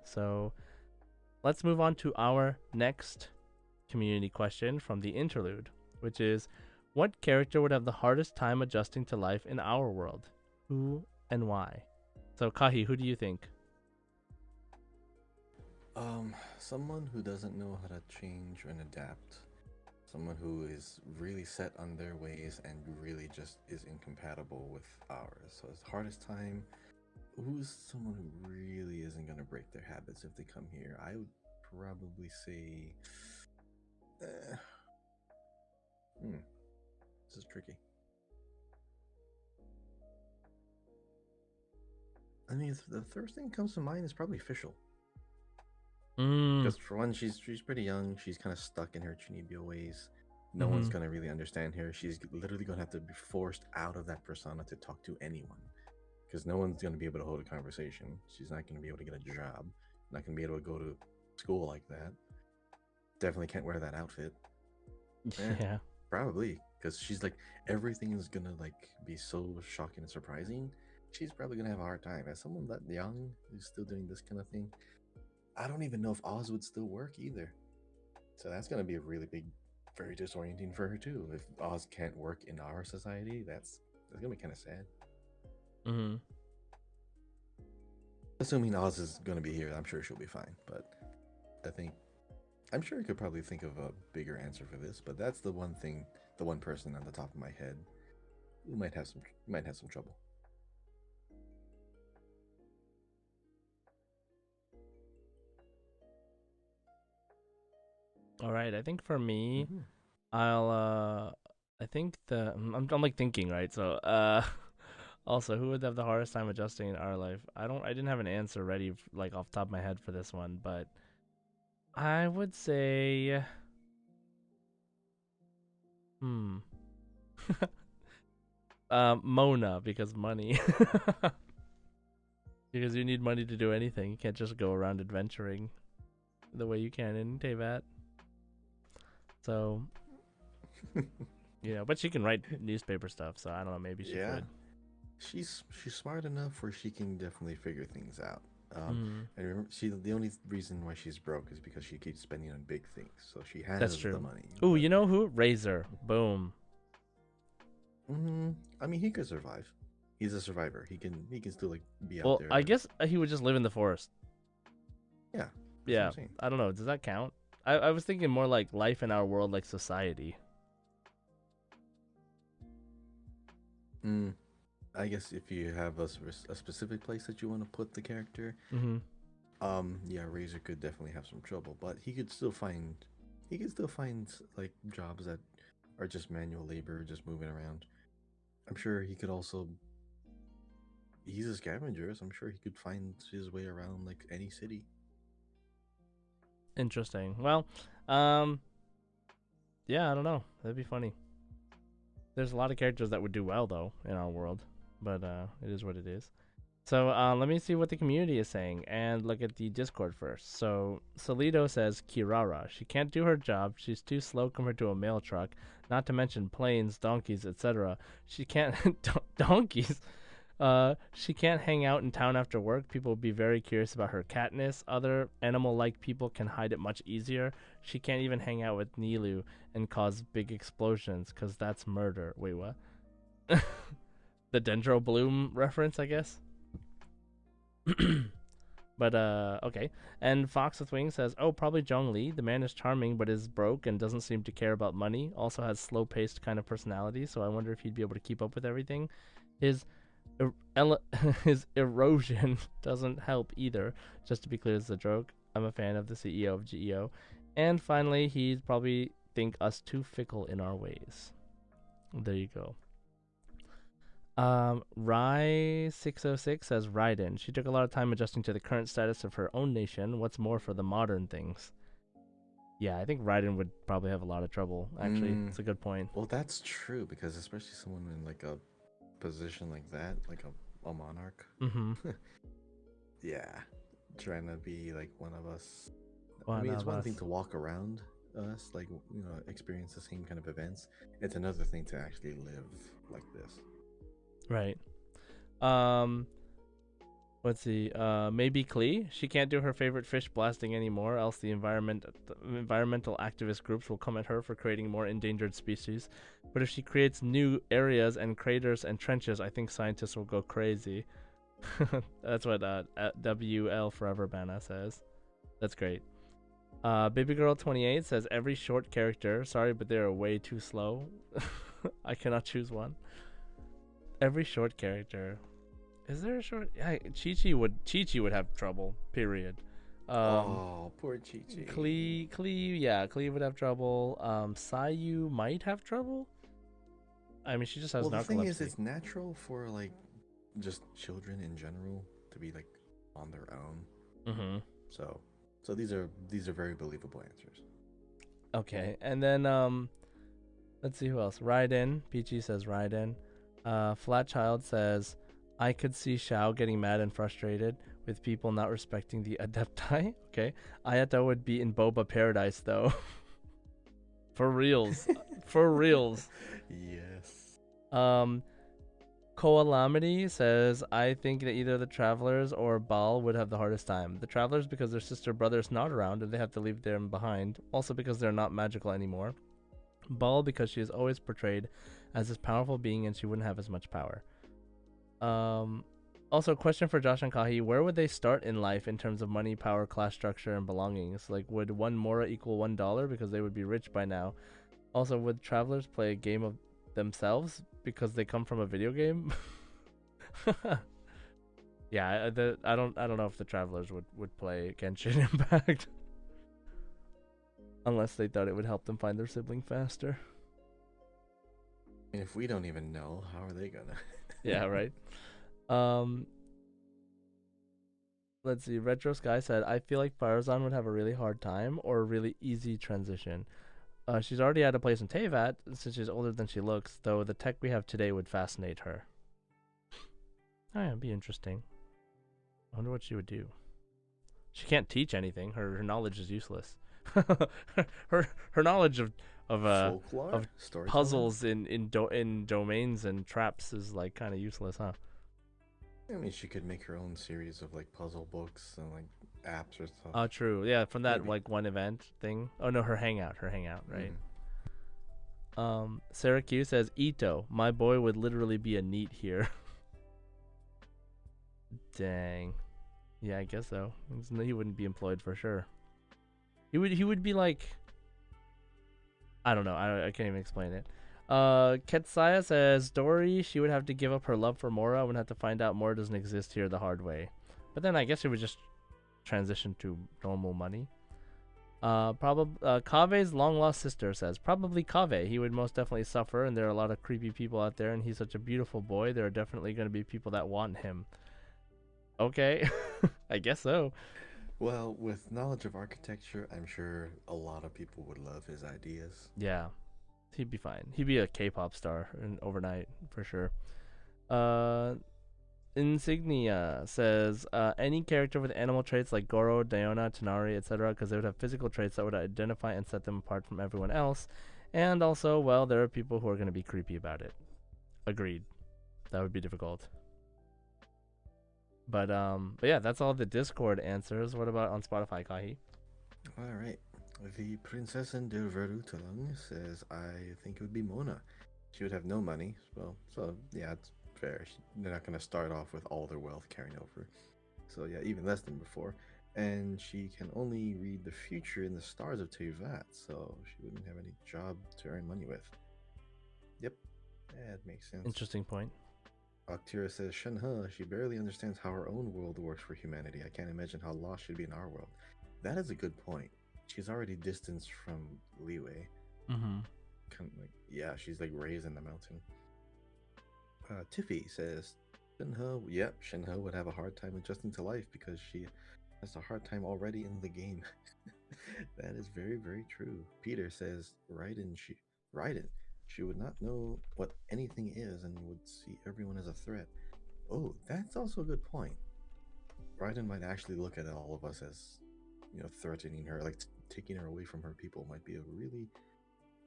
So let's move on to our next community question from the interlude, which is, what character would have the hardest time adjusting to life in our world? Who and why? So Kahi, who do you think? Someone who doesn't know how to change and adapt. Someone who is really set on their ways and really just is incompatible with ours. So his hardest time, who's someone who really isn't going to break their habits if they come here? I would probably say... This is tricky. I mean, the first thing that comes to mind is probably Fischl. Because for one, she's pretty young. She's kind of stuck in her Chunibyo ways. No one's gonna really understand her. She's literally gonna have to be forced out of that persona to talk to anyone. Because no one's gonna be able to hold a conversation. She's not gonna be able to get a job. Not gonna be able to go to school like that. Definitely can't wear that outfit. Yeah. Probably. because she's like everything is gonna like be so shocking and surprising. She's probably gonna have a hard time. As someone that young who's still doing this kind of thing, I don't even know if Oz would still work either. So that's gonna be a really big, very disorienting for her too. If Oz can't work in our society, that's gonna be kind of sad. Mm-hmm. Assuming Oz is gonna be here, I'm sure she'll be fine. But I think I'm sure I could probably think of a bigger answer for this. But that's the one thing, the one person on the top of my head who might have some trouble. All right, I think for me, Mhm. I think I'm like thinking, right? So, also, who would have the hardest time adjusting in our life? I didn't have an answer ready, like off the top of my head for this one, but I would say, hmm, Mona, because money. Because you need money to do anything. You can't just go around adventuring the way you can in Teyvat. So, but she can write newspaper stuff, so I don't know, maybe she Yeah. could. She's smart enough where she can definitely figure things out. Mhm. And remember, the only reason why she's broke is because she keeps spending on big things. So she has That's true. the money. Ooh, but- you know who? Razor. Boom. I mean, he could survive. He's a survivor. He can still like be out Well, there. I guess he would just live in the forest. Yeah. That's what Yeah, I'm saying. I don't know. Does that count? I was thinking more like life in our world, like society. I guess if you have a specific place that you want to put the character, Mm-hmm. yeah, Razor could definitely have some trouble, but he could still find like jobs that are just manual labor, just moving around. I'm sure he could also. He's a scavenger, so I'm sure he could find his way around like any city. Interesting. Well, yeah, I don't know. That'd be funny. There's a lot of characters that would do well though in our world, but it is what it is. So let me see what the community is saying and look at the Discord first. So Solido says Kirara. She can't do her job. She's too slow compared to a mail truck. Not to mention planes, donkeys, etc. She can't donkeys. She can't hang out in town after work. People will be very curious about her catness. Other animal-like people can hide it much easier. She can't even hang out with Nilu and cause big explosions, because that's murder. Wait, what? The Dendro Bloom reference, I guess? But, okay. And Fox with Wings says, oh, probably Zhongli. The man is charming, but is broke and doesn't seem to care about money. Also has slow-paced kind of personality, so I wonder if he'd be able to keep up with everything. His erosion doesn't help either. Just to be clear, it's a joke. I'm a fan of the CEO of GEO. And finally, he'd probably think us too fickle in our ways. There you go. Rye606 says Raiden. She took a lot of time adjusting to the current status of her own nation. What's more for the modern things? Yeah, I think Raiden would probably have a lot of trouble. Actually, it's a good point. Well, that's true because especially someone in like a position like that, like a monarch. Mm-hmm. Yeah, trying to be like one of us. One I mean, it's of one us. thing to walk around us, like experience the same kind of events. It's another thing to actually live like this. Right. Let's see. Maybe Klee. She can't do her favorite fish blasting anymore, else the environmental activist groups will come at her for creating more endangered species. But if she creates new areas and craters and trenches, I think scientists will go crazy. That's what WL Forever Bana says. That's great. Baby Girl 28 says every short character. Sorry, but they are way too slow. I cannot choose one. Every short character. Is there a short? Yeah, Chi-Chi would have trouble. Period. Oh, poor Chi-Chi. Klee would have trouble. Sayu might have trouble. I mean, she just has Well, the narcolepsy. thing is, it's natural for like just children in general to be like on their own. Mm-hmm. So these are very believable answers. Okay, and then let's see who else. Raiden. Peachy says Raiden. Flatchild says, I could see Xiao getting mad and frustrated with people not respecting the Adepti. Okay. Ayato would be in Boba Paradise, though. For reals. For reals. Yes. Koalamity says, I think that either the Travelers or Baal would have the hardest time. The Travelers because their sister brother's not around and they have to leave them behind. Also because they're not magical anymore. Baal because she is always portrayed as this powerful being and she wouldn't have as much power. Also, question for Josh and Kahi, where would they start in life in terms of money, power, class structure, and belongings? Like, would 1 Mora equal $1 because they would be rich by now? Also, would Travelers play a game of themselves because they come from a video game? Yeah, I don't know if the Travelers would play Genshin Impact. Unless they thought it would help them find their sibling faster. And if we don't even know, how are they gonna? Yeah, right. Let's see. Retro Sky said, I feel like Farazan would have a really hard time or a really easy transition. She's already at a place in Teyvat since she's older than she looks, though the tech we have today would fascinate her. Oh, yeah, it'd be interesting. I wonder what she would do. She can't teach anything. Her knowledge is useless. her knowledge of Folklore? of puzzles in domains and traps is like kind of useless, huh? I mean, she could make her own series of like puzzle books and like apps or stuff. Oh, true. Yeah, from that Maybe. like one event thing. Oh no, her hangout, right? Mhm. Sarah Q says, Ito, my boy would literally be a NEET here. Dang. Yeah, I guess so. He wouldn't be employed for sure. He would be like, I don't know. I can't even explain it. Ketsaya says, Dory, she would have to give up her love for Mora and would have to find out Mora doesn't exist here the hard way. But then I guess it would just transition to normal money. Kave's long lost sister says, probably Kave. He would most definitely suffer, and there are a lot of creepy people out there, and he's such a beautiful boy. There are definitely going to be people that want him. Okay, I guess so. Well, with knowledge of architecture, I'm sure a lot of people would love his ideas. Yeah, he'd be fine. He'd be a K-pop star overnight for sure. Insignia says, any character with animal traits like Goro, Diona, Tanari, etc., because they would have physical traits that would identify and set them apart from everyone else. And also, well, there are people who are going to be creepy about it. Agreed. That would be difficult. But yeah, that's all the Discord answers. What about on Spotify, Kahi? All right. The Prinzessin der Verrutelung says, I think it would be Mona. She would have no money. Well, so yeah, it's fair. They're not going to start off with all their wealth carrying over. So yeah, even less than before. And she can only read the future in the stars of Teyvat, so she wouldn't have any job to earn money with. Yep, that makes sense. Interesting point. Octira says, Shenhe, she barely understands how her own world works for humanity. I can't imagine how lost she'd be in our world. That is a good point. She's already distanced from Liyue. Mm-hmm. Yeah, she's like raised in the mountain. Tiffy says, Shenhe would have a hard time adjusting to life because she has a hard time already in the game. That is very, very true. Peter says, Raiden. She would not know what anything is and would see everyone as a threat. Oh, that's also a good point. Raiden might actually look at all of us as, threatening her, like taking her away from her people might be a really,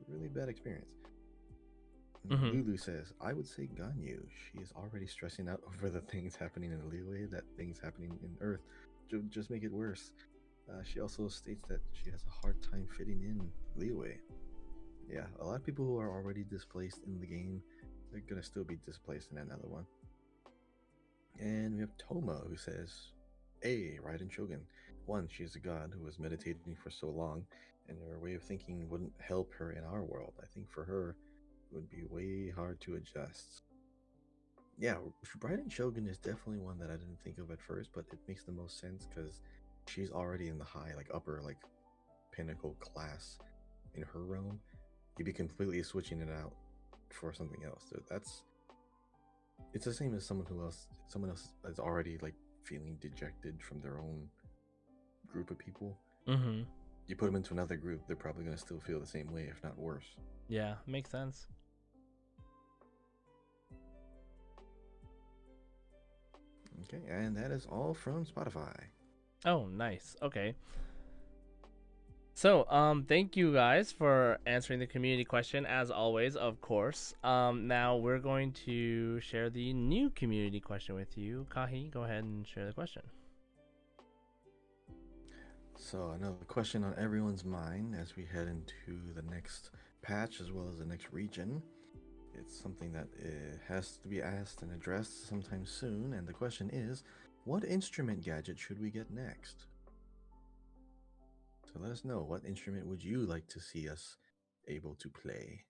really bad experience. Mm-hmm. Lulu says, I would say Ganyu. She is already stressing out over the things happening in Liyue, that things happening in Earth just make it worse. She also states that she has a hard time fitting in Liyue. Yeah, a lot of people who are already displaced in the game, they're gonna still be displaced in another one. And we have Toma, who says, A, Raiden Shogun. One, she is a god who was meditating for so long, and her way of thinking wouldn't help her in our world. I think for her, it would be way hard to adjust. Yeah, Raiden Shogun is definitely one that I didn't think of at first, but it makes the most sense because she's already in the high, like upper, like pinnacle class in her realm. You'd be completely switching it out for something else. So it's the same as someone else is already like feeling dejected from their own group of people. Mm-hmm. You put them into another group, they're probably going to still feel the same way, if not worse. Yeah, makes sense. Okay, and that is all from Spotify. Oh, nice. Okay. So, thank you guys for answering the community question as always, of course. Now we're going to share the new community question with you. Kahi, go ahead and share the question. So another question on everyone's mind as we head into the next patch as well as the next region. It's something that has to be asked and addressed sometime soon, and the question is, what instrument gadget should we get next? So let us know, what instrument would you like to see us able to play?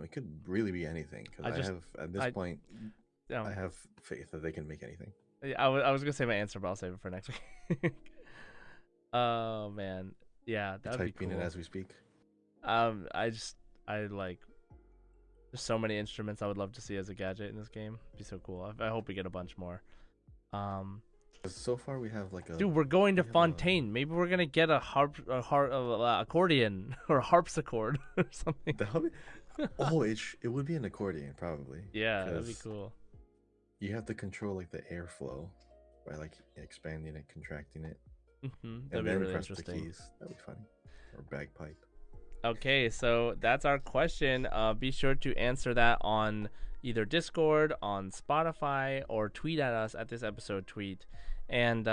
It could really be anything, because I have, at this point, I have faith that they can make anything. I was going to say my answer, but I'll save it for next week. Oh, man. Yeah, that would be cool. Typing it as we speak. I like... There's so many instruments I would love to see as a gadget in this game. It'd be so cool. I hope we get a bunch more. So far we have like a... Dude, we're going to Fontaine. Maybe we're gonna get a accordion or a harpsichord or something. Oh, it would be an accordion probably. Yeah, that'd be cool. You have to control like the airflow by like expanding it, contracting it. That'd be really interesting. The keys. That'd be funny. Or bagpipe. Okay, so that's our question. Be sure to answer that on either Discord, on Spotify, or tweet at us at this episode tweet. And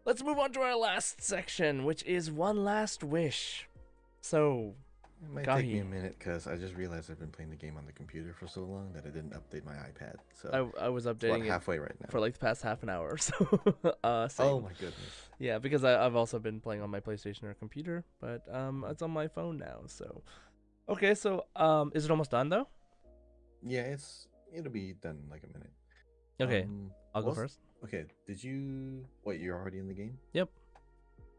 let's move on to our last section, which is One Last Wish. So, it might take me a minute because I just realized I've been playing the game on the computer for so long that I didn't update my iPad. So I was updating it halfway right now for like the past half an hour. So, oh my goodness. Yeah, because I've also been playing on my PlayStation or computer, but it's on my phone now. So, okay, so is it almost done though? Yeah, it'll be done in like a minute. Okay, I'll go first. Okay, you're already in the game? Yep.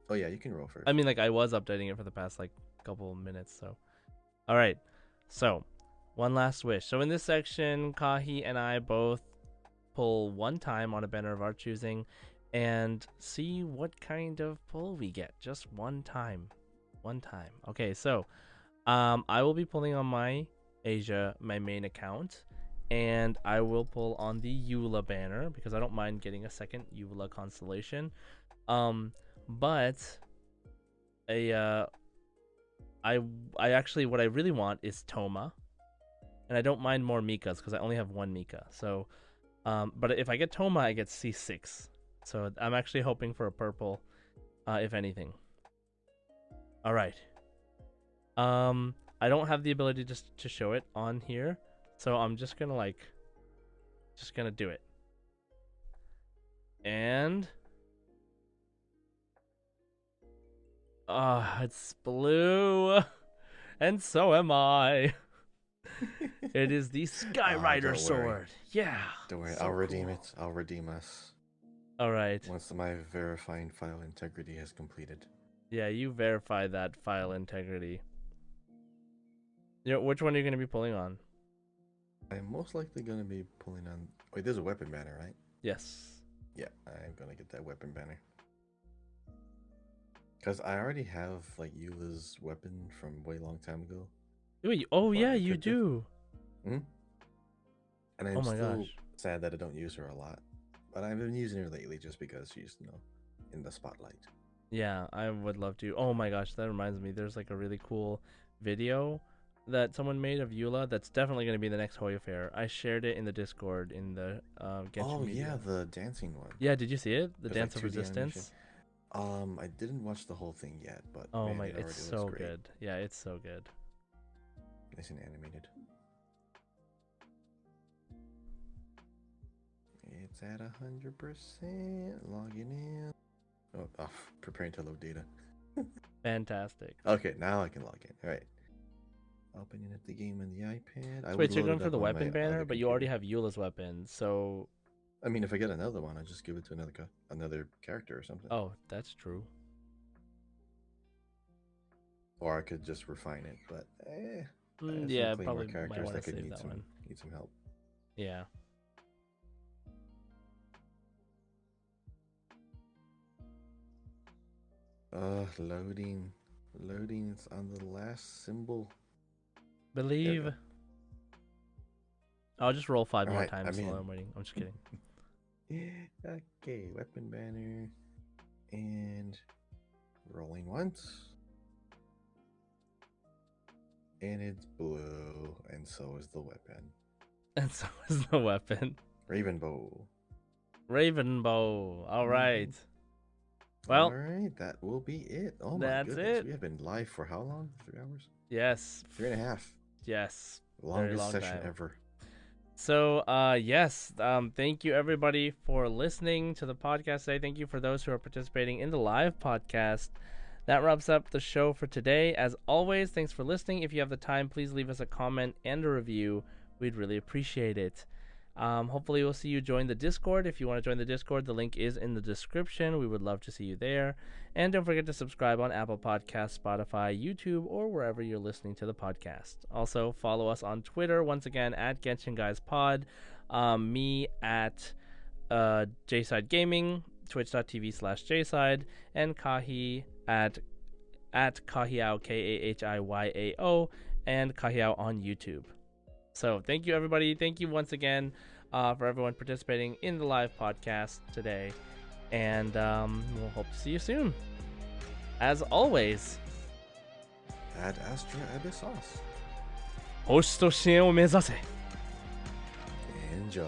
Oh yeah, you can roll first. I mean, like I was updating it for the past like couple of minutes. So, all right. So, One Last Wish. So in this section, Kahi and I both pull one time on a banner of our choosing, and see what kind of pull we get. Just one time. Okay, so I will be pulling on my Asia, my main account, and I will pull on the Eula banner because I don't mind getting a second Eula constellation. But I actually, what I really want is Toma, and I don't mind more Mikas because I only have one Mika. So, but if I get Toma, I get C6. So I'm actually hoping for a purple, if anything. All right. I don't have the ability just to show it on here, so I'm just gonna do it. And it's blue, and so am I. It is the Skyrider sword. Yeah. Don't worry, so I'll redeem cool. it. I'll redeem us. All right. Once my verifying file integrity has completed. Yeah, you verify that file integrity. You know, which one are you going to be pulling on? I'm most likely going to be pulling on... Wait, there's a weapon banner, right? Yes. Yeah, I'm going to get that weapon banner. Because I already have, like, Eula's weapon from way long time ago. Wait, oh, yeah, you do. Hmm? And I'm still sad that I don't use her a lot. But I've been using her lately just because she's, in the spotlight. Yeah, I would love to. Oh my gosh, that reminds me. There's like a really cool video that someone made of Eula that's definitely going to be the next Hoya Fair. I shared it in the Discord in the Genshin media. Yeah, the dancing one. Yeah, did you see it? The Dance of Resistance? Animation. I didn't watch the whole thing yet, but oh man, my, it's so good. Yeah, it's so good. Nice and animated. It's at 100%. Logging in. Oh, preparing to load data. Fantastic. Okay, now I can log in. All right. Opening up the game on the iPad. So wait, so you're going for the weapon banner, but you already have Eula's weapon, so... I mean, if I get another one, I just give it to another character or something. Oh, that's true. Or I could just refine it, but yeah, probably more characters might want that to could save that one. Need some help. Yeah. Loading. Loading. It's on the last symbol. Believe. I'll just roll 5 more right, times while I'm waiting. I'm just kidding. Okay, weapon banner. And Rolling once. And it's blue, and so is the weapon. And so is the weapon. Raven bow. Raven bow. All right. Well, all right, that will be it. Oh my that's goodness, it. we have been live for how long? 3 hours? Yes. 3.5. Yes. Longest long session time. ever. So, yes, thank you everybody for listening to the podcast today. Thank you for those who are participating in the live podcast. That wraps up the show for today. As always, thanks for listening. If you have the time, please leave us a comment and a review. We'd really appreciate it. Hopefully we'll see you join the Discord. If you want to join the Discord, the link is in the description. We would love to see you there. And don't forget to subscribe on Apple Podcasts, Spotify, YouTube, or wherever you're listening to the podcast. Also, follow us on Twitter, once again, at Genshin Guys Pod. Me at JSide Gaming, twitch.tv/JSide, and Kahi at Kahiao, KahiyaO, and Kahiao on YouTube. So thank you, everybody. Thank you once again for everyone participating in the live podcast today. And we'll hope to see you soon. As always, Ad Astra Abyssos. 星と支援を目指せ。 Enjoy.